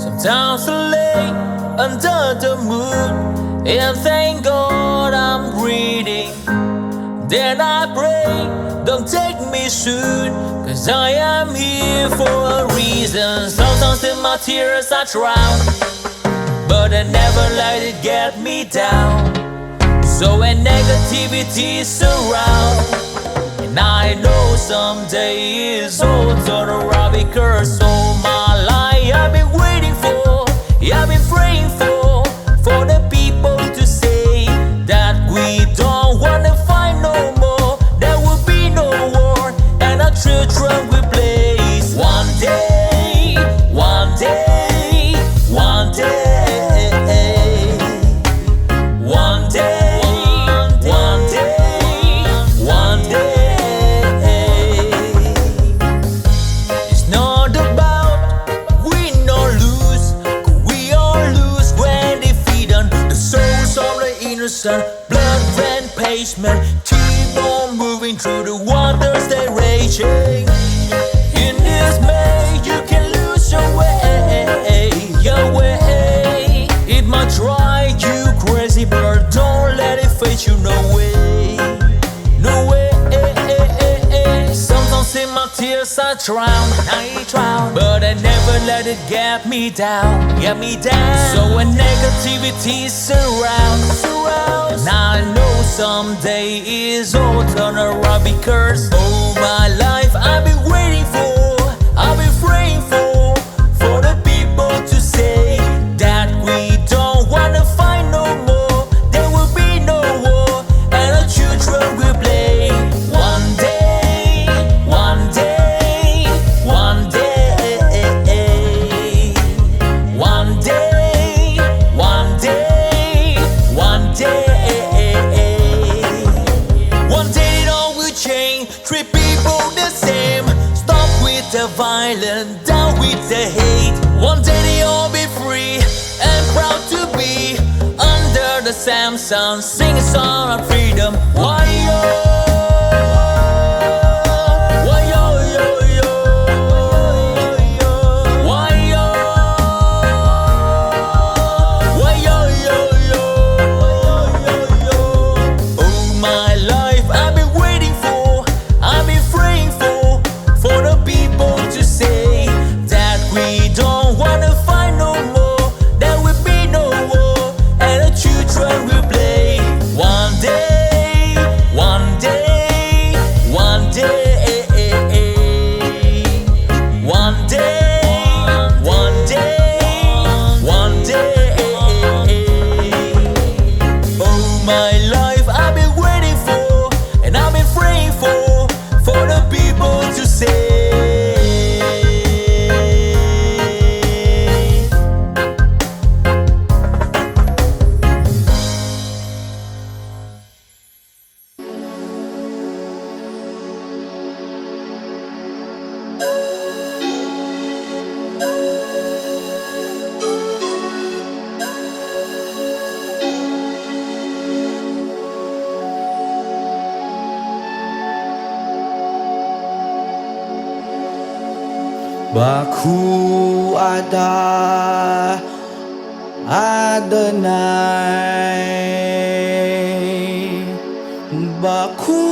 Sometimes I lay under the moon and thank God I'm breathing. Then I pray, don't take me soon, cause I am here for a reason. Sometimes in my tears I drown, but I never let it get me down. So when negativity surrounds, and I know someday it's all turn around, because all my life I've been waiting for, I've been praying for the people to say that we don't wanna fight no more, there will be no war, and our children will blaze. One day, one day, one day, one day, one day, one day. It's not about win or lose, 'cause we all lose when defeat on the souls of the innocent. Blood ran pavement, keep on moving through the waters they raging. In this maze you can lose your way, your way. It might drive you crazy, but don't let it face you. No way, no way. Sometimes in my tears I drown, but I never let it get me down, get me down. So when negativity surrounds, and I know someday it's all turn around, because all my life I've been waiting for, I've been praying for the people to say that we don't wanna fight no more, there will be no war, and our children will play. One day, one day, one day, one day, one day, one day. One day it all will change, treat people the same, stop with the violence, down with the hate. One day they all be free and proud to be under the same sun, sing a song of freedom. Why yo? Why yo yo yo? Why yo? Why yo yo yo? All my life I've been waiting for, I've been praying for the people to say that we don't wanna fight no more, there will be no war, and the children will play. One day, one day, one day, one day, one day, one day. All my life I've been waiting for, and I've been praying for the people to say. Baku ada Adonai. Baku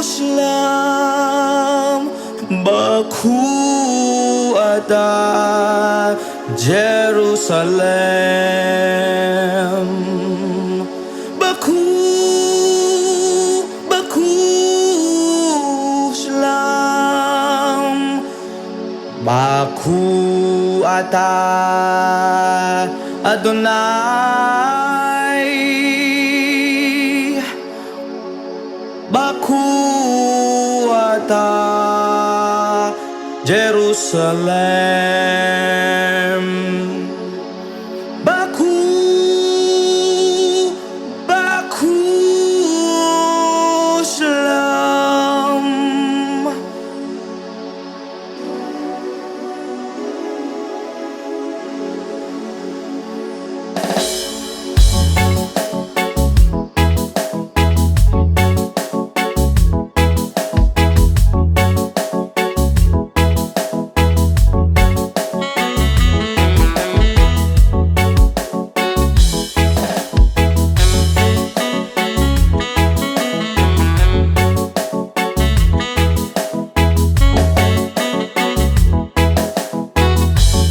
Shalom. Baku ada Jerusalem. Baku Shalom. Baku ata Adonai. Baku ata Jerusalem. Baku, Baku Shalom.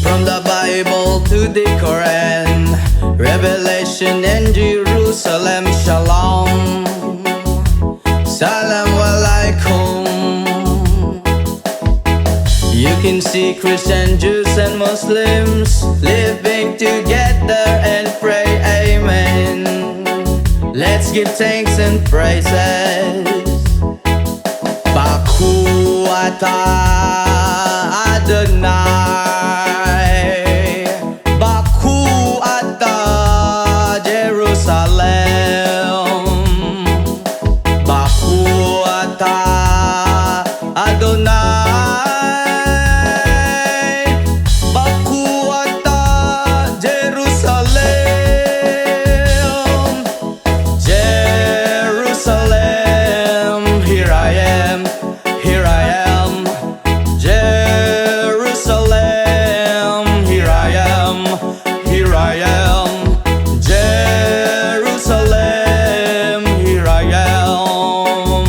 From the Bible to the Quran, Revelation and Jerusalem, Shalom, Salam Alaikum. You can see Christian, Jews and Muslims living together and pray Amen. Let's give thanks and praises. Baku Atah Adonai, Baku Atah Jerusalem, Baku Atah Adonai, Baku Atah Jerusalem, Jerusalem, here I am, here I am. Jerusalem, here I am, here I am. Jerusalem, here I am.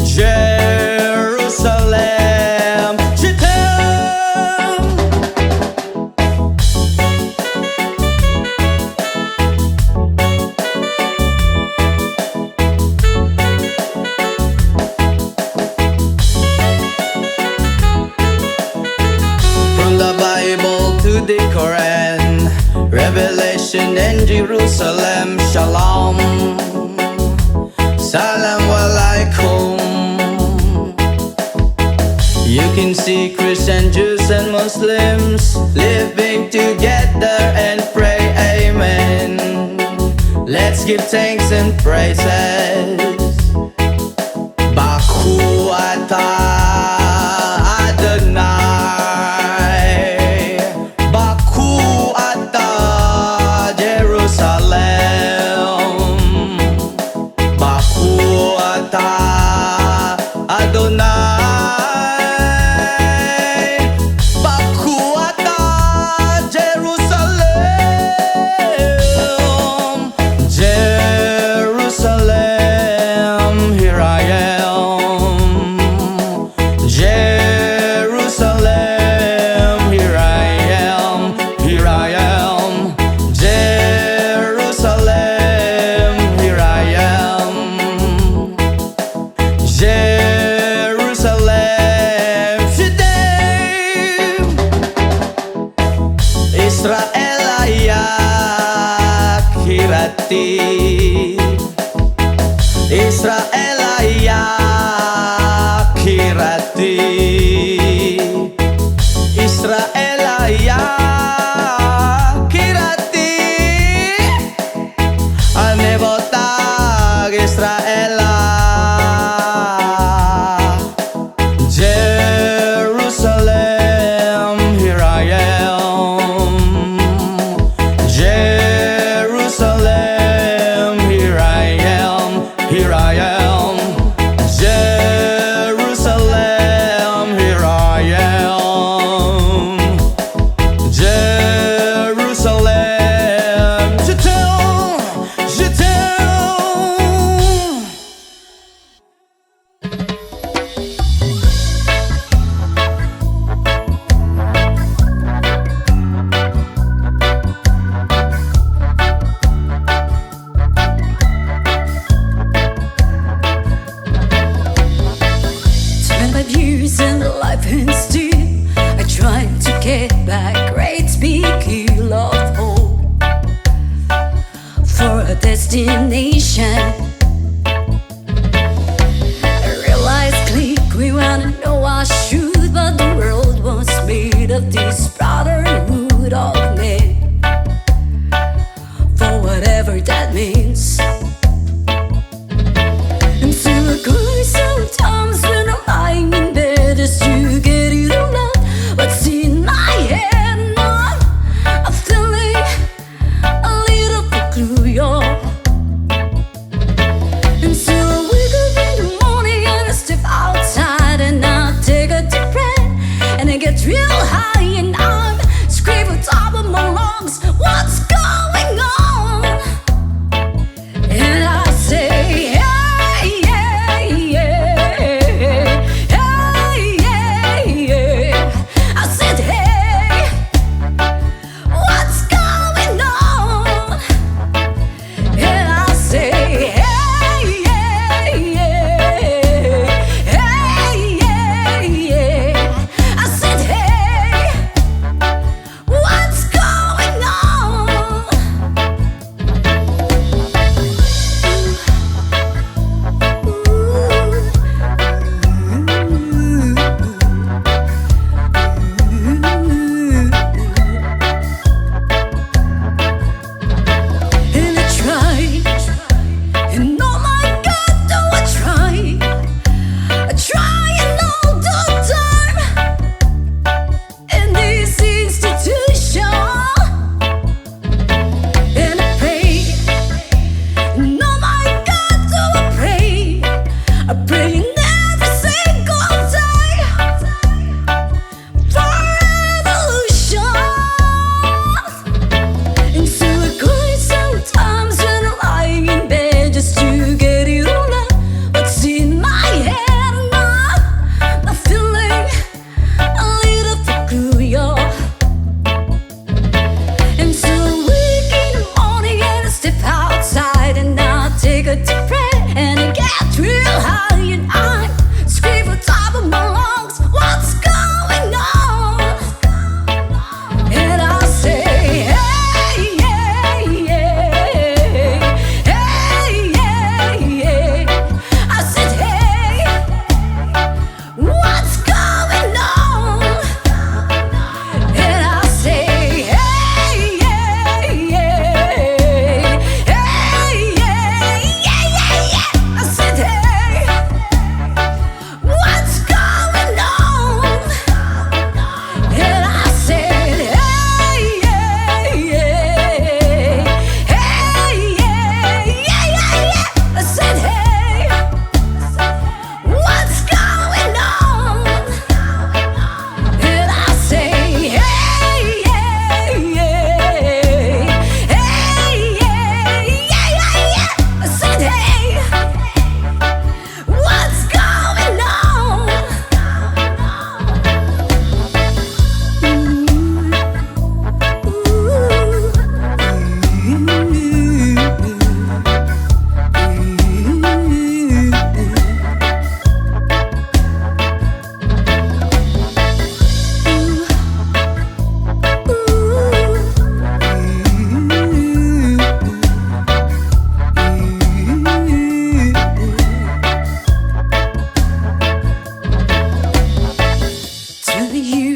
Jerusalem, Jerusalem. From the Bible to the Quran, Revelation and Jerusalem, Shalom, Salam Alaikum. You can see Christian, Jews and Muslims living together and pray Amen. Let's give thanks and praises. Baku Atah Adonai, Baku Atah Jerusalem, Baku Atah Adonai, Baku Atah Jerusalem, Jerusalem, here I am. Jerusalem, here I am, here I am. Jerusalem, here I am. Jerusalem, Shedem, Israel ayak hirati, Israel ayak hirati, Israel ayak hirati, ane botag Israel. Jerusalem, here I am. Jerusalem, here I am, here I am. Jerusalem, here I am. Jerusalem, je t'aime, je t'aime. destination. I realize click, we wanna know our truth, but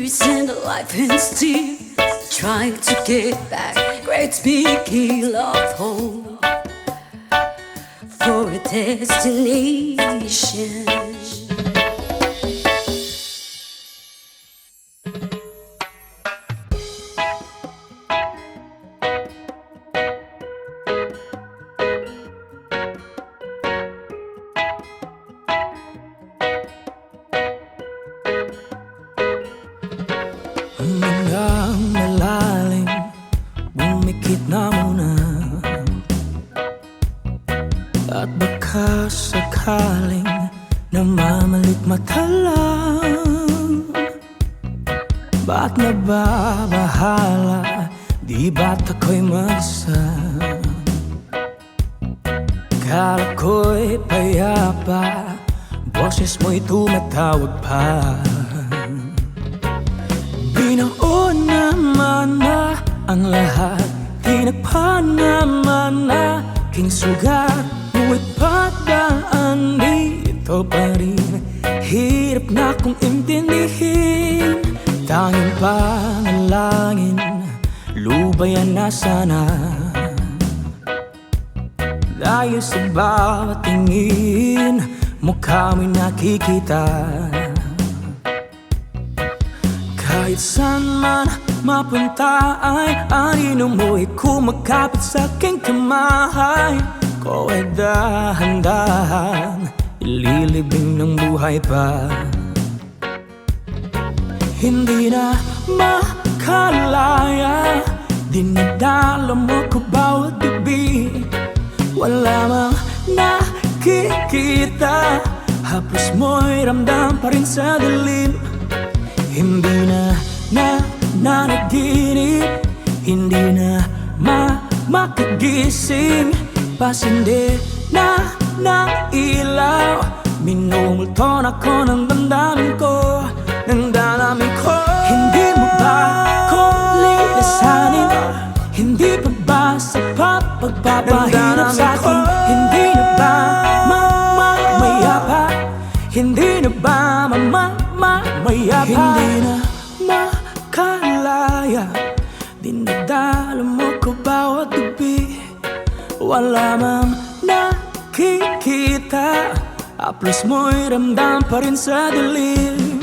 losing the life and still trying to get back. Great big hill of hope for a destination. Hanggang malalim, bumikit na muna. At baka sakaling namamalit mata lang. Ba't nababahala, di ba't ako'y mag-isa? Kala ko'y payapa, boses mo'y tumatawag pa. Binaon naman na ang lahat, tinagpan naman na aking sugat. Ngunit pagdaan dito pa rin, hirap na kong intindihin. Tanging panalangin, lubayan na sana. Dahil sa bawat tingin, mukha mo'y nakikita. Kahit saan man mapunta ay anino mo'y kumakapit sa aking kamay. Ko ay dahan-dahan ililibing ng buhay pa. Hindi na makalaya, dinadala mo ko bawat gabi. Wala mang nakikita, haplos mo'y ramdam pa rin sa dilim. Hindi na nanaginip, hindi na makagising. Pasindi na ng ilaw, minumulton ako ng damdamin ko, ng damdamin ko. Hindi mo ba ako lilisanin? Hindi pa ba sapat pagpapahirap sa'kin? Hindi na ba mamayapa? Hindi na ba mamayapa? Hindi na makalaya, dinadala mo ko bawat gabi. Wala mang nakikita, haplos mo'y ramdam pa rin sa dilim.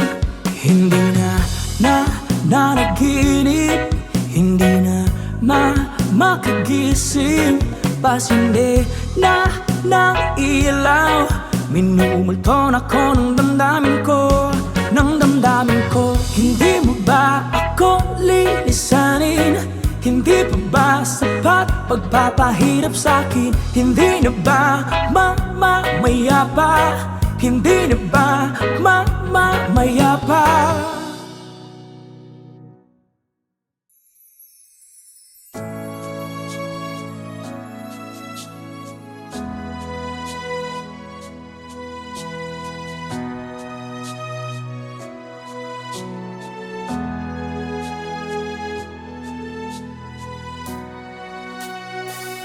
Hindi na nanaginip, hindi na makagising. Pasindi na ng ilaw, minumulton ako ng damdamin ko, ng damdamin ko. Hindi mo ba ako lilisanin? Hindi pa ba sapat pagpapahirap sa'kin? Hindi na ba mamayapa? Hindi na ba mamayapa?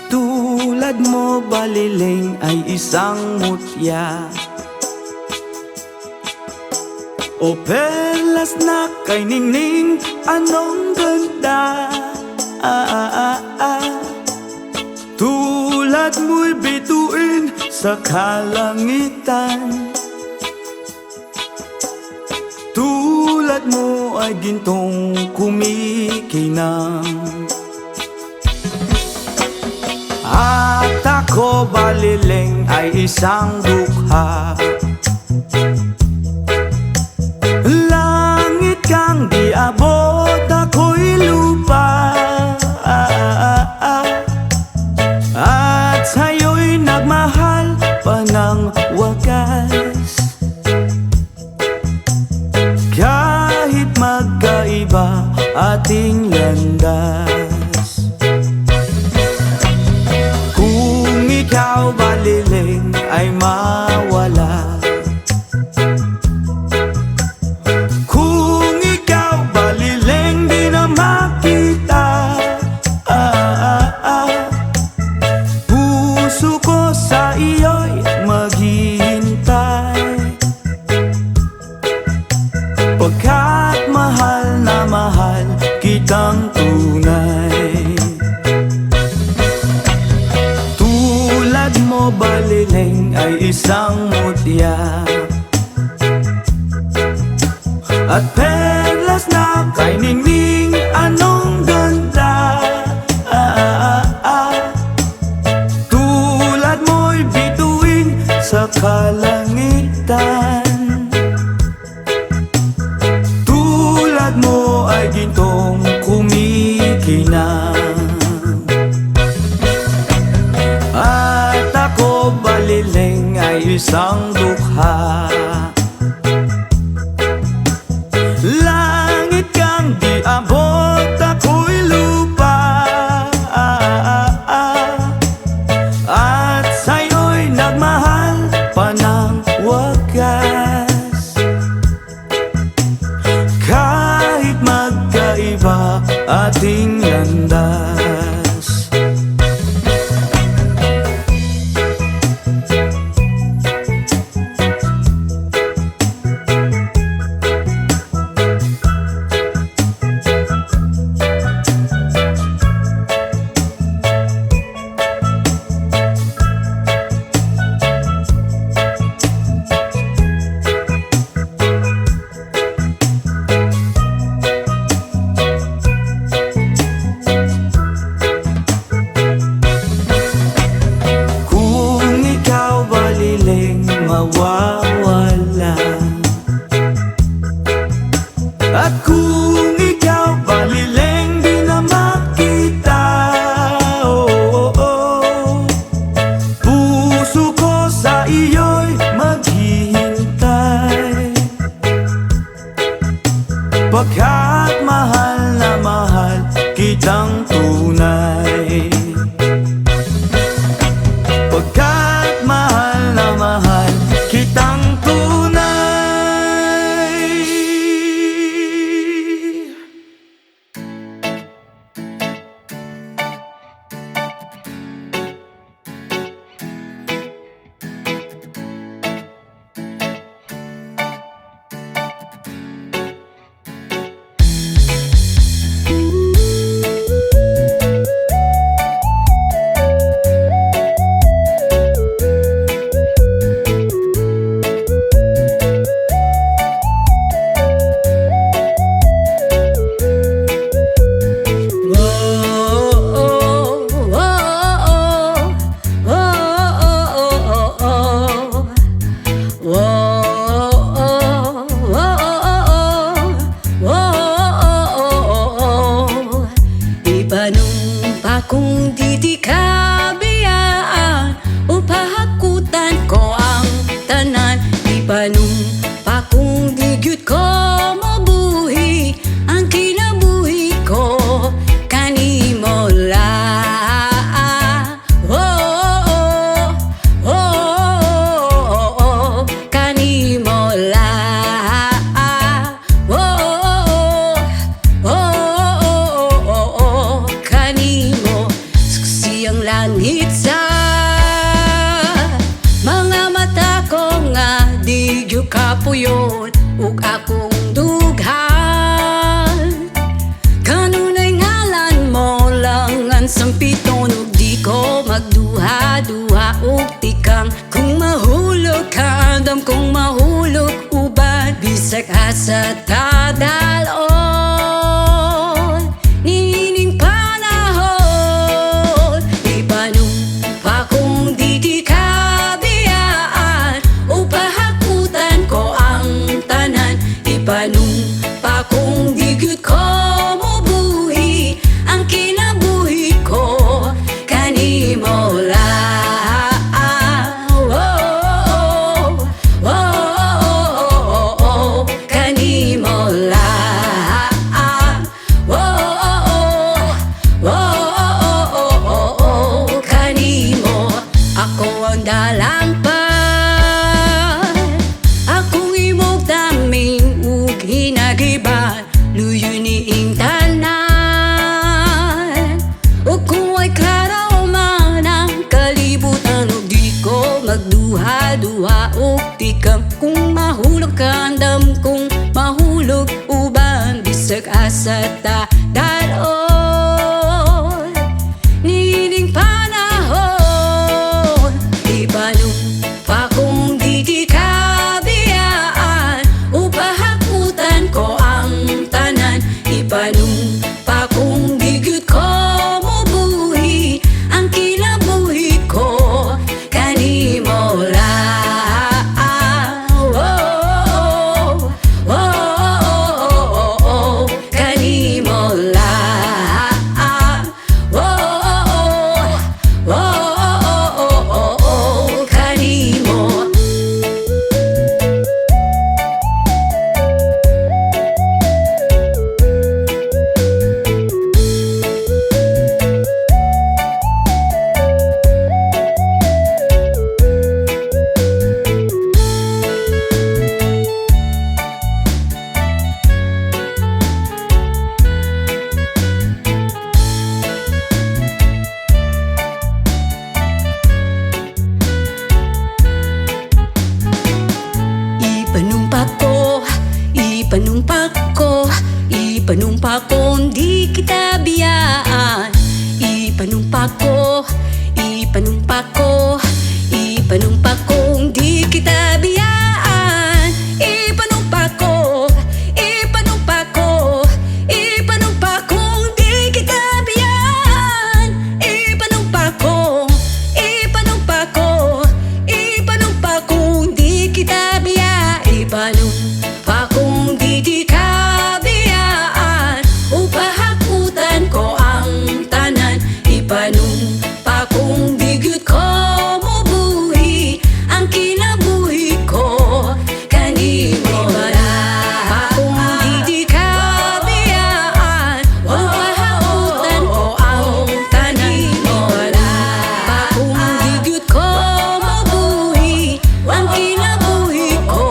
Tulad mo baliling ay isang mutya, o perlas na kay ningning, anong ganda. Tulad mo'y bituin sa kalangitan, tulad mo ay gintong kumikinang. At ako baliling ay isang dukha, langit kang di abot, ako'y lupa. At sa'yo'y nagmahal pa ng wagas, kahit magkaiba ating landas. Ikaw baliling ay mawala, kung ikaw baliling di na makita. Puso ko sa iyo'y maghihintay, pagkat mahal at perlas na kay ningning. Anong ganda, tulad mo'y bituin sa kalangitan. Tulad mo ay gintong kumikinang. At ako baliling ay isang dukha. Langit kang di abot, ako'y lupa. At sa'yo'y nagmahal pa ng wagas. Kahit magkaiba ating landas. Mawawala. At kung ikaw baliling di na makita, puso ko sa iyo'y maghihintay. Pagkat mahal na mahal kitang tunay. Pagkat mahal na mahal kitang tunay. Kung di ka biyaan, upahakutan ko ang tanan. Di panong pa kung di gyud ko mabuhi ang kinabuhi ko kanimo lang. Kanimo lang. Kanimo siyang langit sa mga mata ko nga di gyud kapuyon ug akong dughan. Kanunay ngalan mo lang ang sampiton ug di ko magduha-duha ug tikang kung mahulog ka andam kung mahulog uban bisag asa tadalon. Nining panahon di panong pa kung di ka biyaan, upahakutan ko ang tanan. Di panong pa kung di gyud ko mabuhi ang kinabuhi ko kanimo lang. Kanimo lang. Kanimo ako ang dalampan, akong imong daming ug hinagiban, luyo niing tanan. Ug kung ay klaro man ang kalibutan ug di ko magduha-duha ug tikam kung mahulog ka andam kung mahulog uban bisag asa ta dalon. Nining panahon di panong pa kung di ka biyaan, upahakutan ko ko, ipanumpa ko, di kita biyaan. Ipanumpa ko, ipanumpa ko, ipanumpa ko, di kita biyaan. Ipanumpa ko, ipanumpa ko, ipanumpa ko, di kita biyaan. Ipanumpa ko, ipanumpa ko, ipanumpa ko, di kita biyaan. Ipanumpa ko, di ka biyaan. Upahakutan ko ang tanan. Ipanumpa kong di gyud ko mabuhi ang kinabuhi ko kanimo na. Kung di ka biyaan, upahakutan ko ang tanan. Kung di gyud ko mabuhi ang kinabuhi ko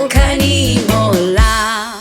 kanimo lang.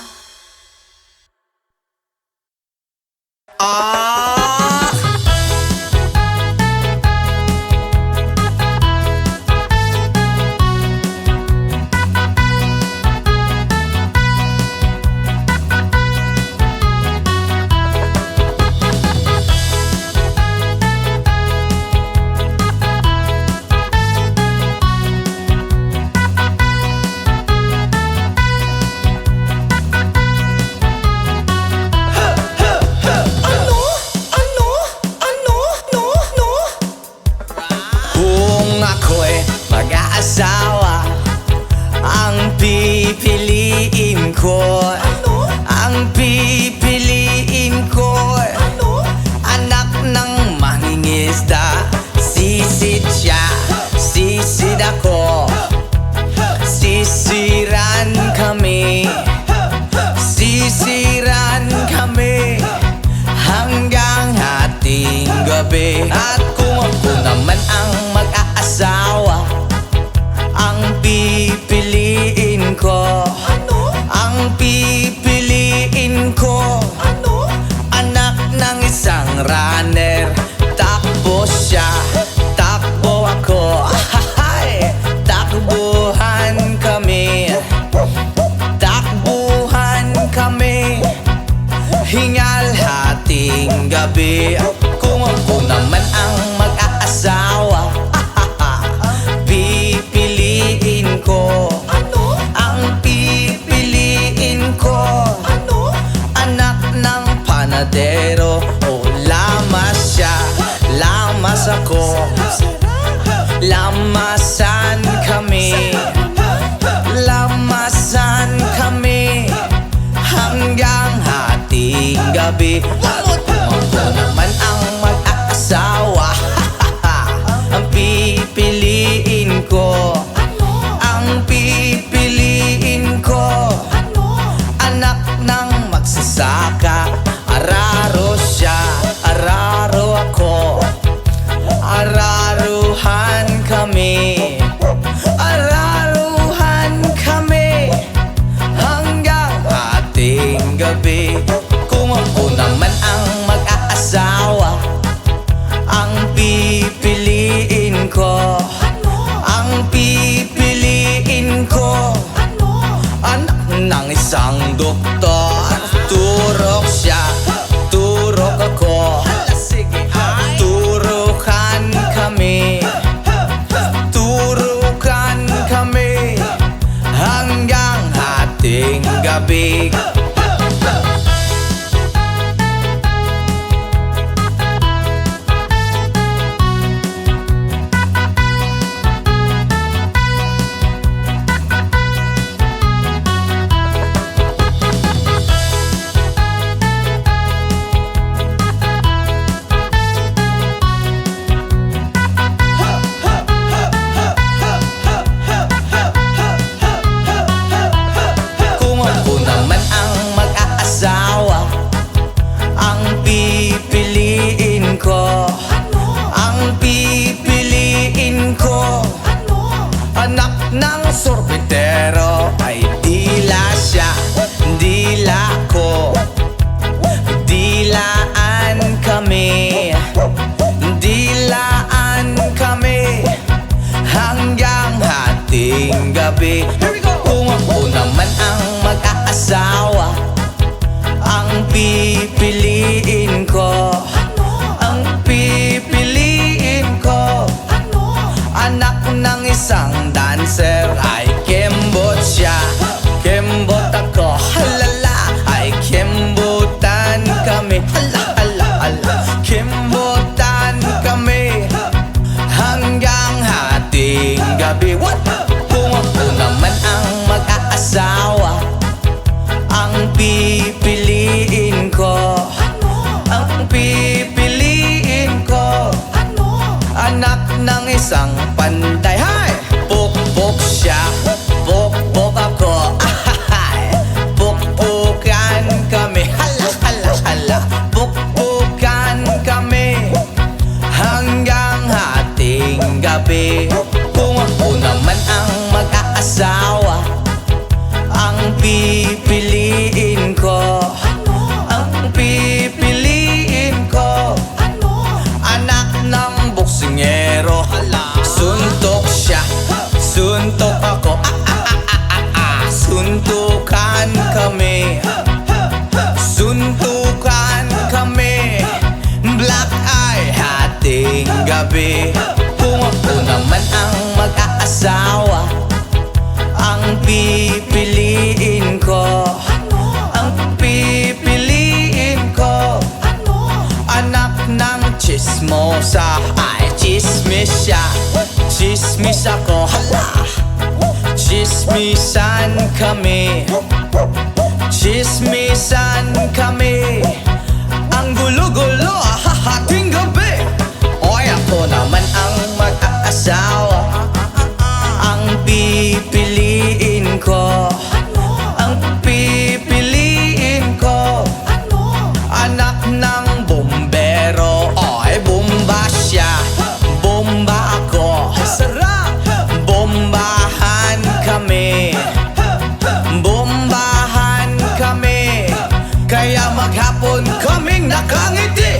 Kung ako'y mag-aasawa, ang pipiliin ko, ang pipiliin ko, anak ng mangingisda. Sisid siya, sisid ako, sisiran kami, sisiran kami hanggang hating gabi. At kung ako naman ang mag-aasawa, ang pipiliin ko, ang pipiliin ko, anak ng isang runner. Takbo siya, takbo ako, takbuhan kami, takbuhan kami hingal hating gabi. Kung ako naman ang mag-aasawa, pipiliin ko, ang pipiliin ko, anak ng panadero. O lamas siya, lamas ako, lamasan kami, lamasan kami hanggang hating gabi. Ako naman ang mag-aasawa, ang pipiliin ko, ang pipiliin ko, anak ng magsasaka. Araro siya, araro ako, araruhan kami, araruhan kami hanggang hating gabi. Kung ako naman ang mag-aasawa, ang pipiliin ko, ang pipiliin ko, anak ng isang doktor. Turok siya, turok gabi. Kung ako naman ang mag-aasawa, ang pipiliin ko, ang pipiliin ko, anak ng chismosa. Ay, chismis siya, chismis ako. Hala, chismisan kami, chismisan kami. Ang gulo-gulo, hahating gabi. Oy, ako naman ang mag-aasawa, ang pipiliin ko, ang pipiliin ko, anak ng bombero. Oy, bomba siya, bomba ako. Sarap! Bombahan kami, bombahan kami, kaya maghapon kaming nakangiti.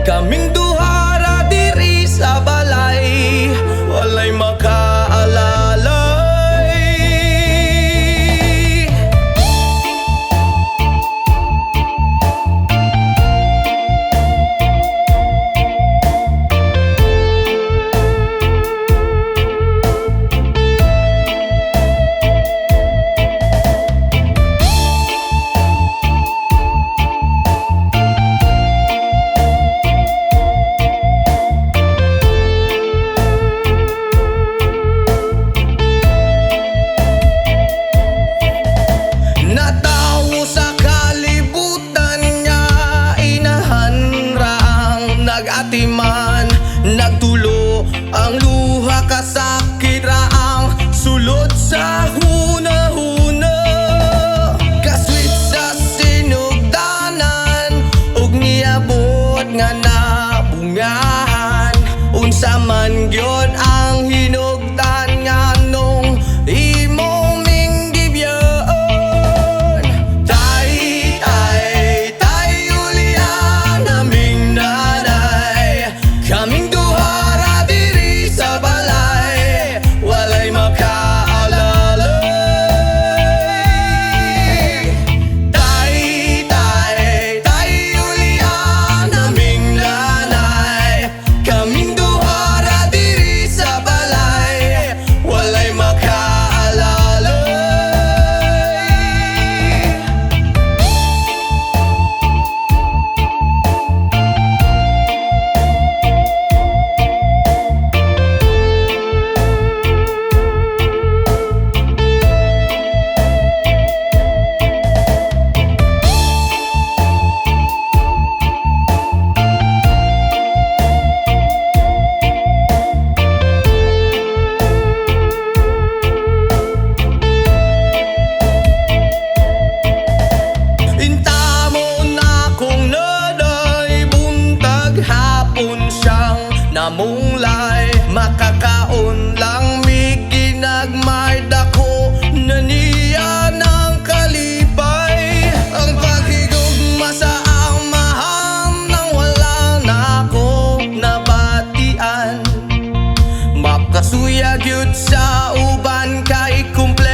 Kaming duhara diri sa balay, walay makaalalay. Natawo sa kalibutan niya, inahan raang nag-atiman, nagtulo ang luha, kasakit raang sulod sa huna-huna. Kaswit sa sinugdanan, ug niabot nga nabungahan. Unsa man gyud ang hinugdan nga nung imong minggibyon. Tay, Julian, aming nanay, kaming duhara diri sa balay, walay makaalalay. Tay, Julian, aming nanay, kaming duhara diri sa balay, walay makaalalay. Intamo na kung naday buntag hapon siyang namunglay, makakaon lang mi ginagmay dako na niya ng kalipay. Ang paghigugma sa amahan nang wala na ko nabatian, makasuya gyud sa uban kay kumple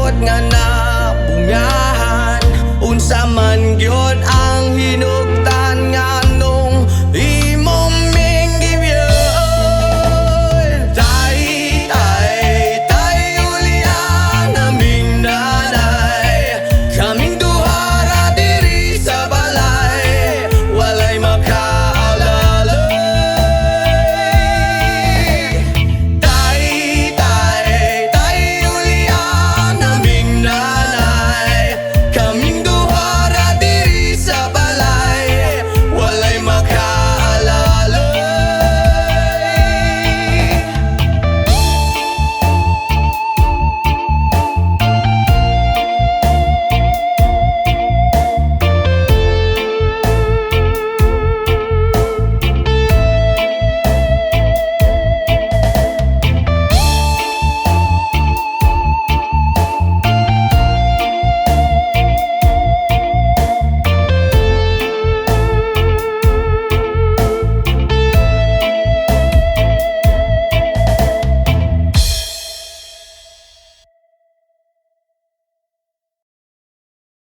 gyud nga nabungahan, unsa man gyud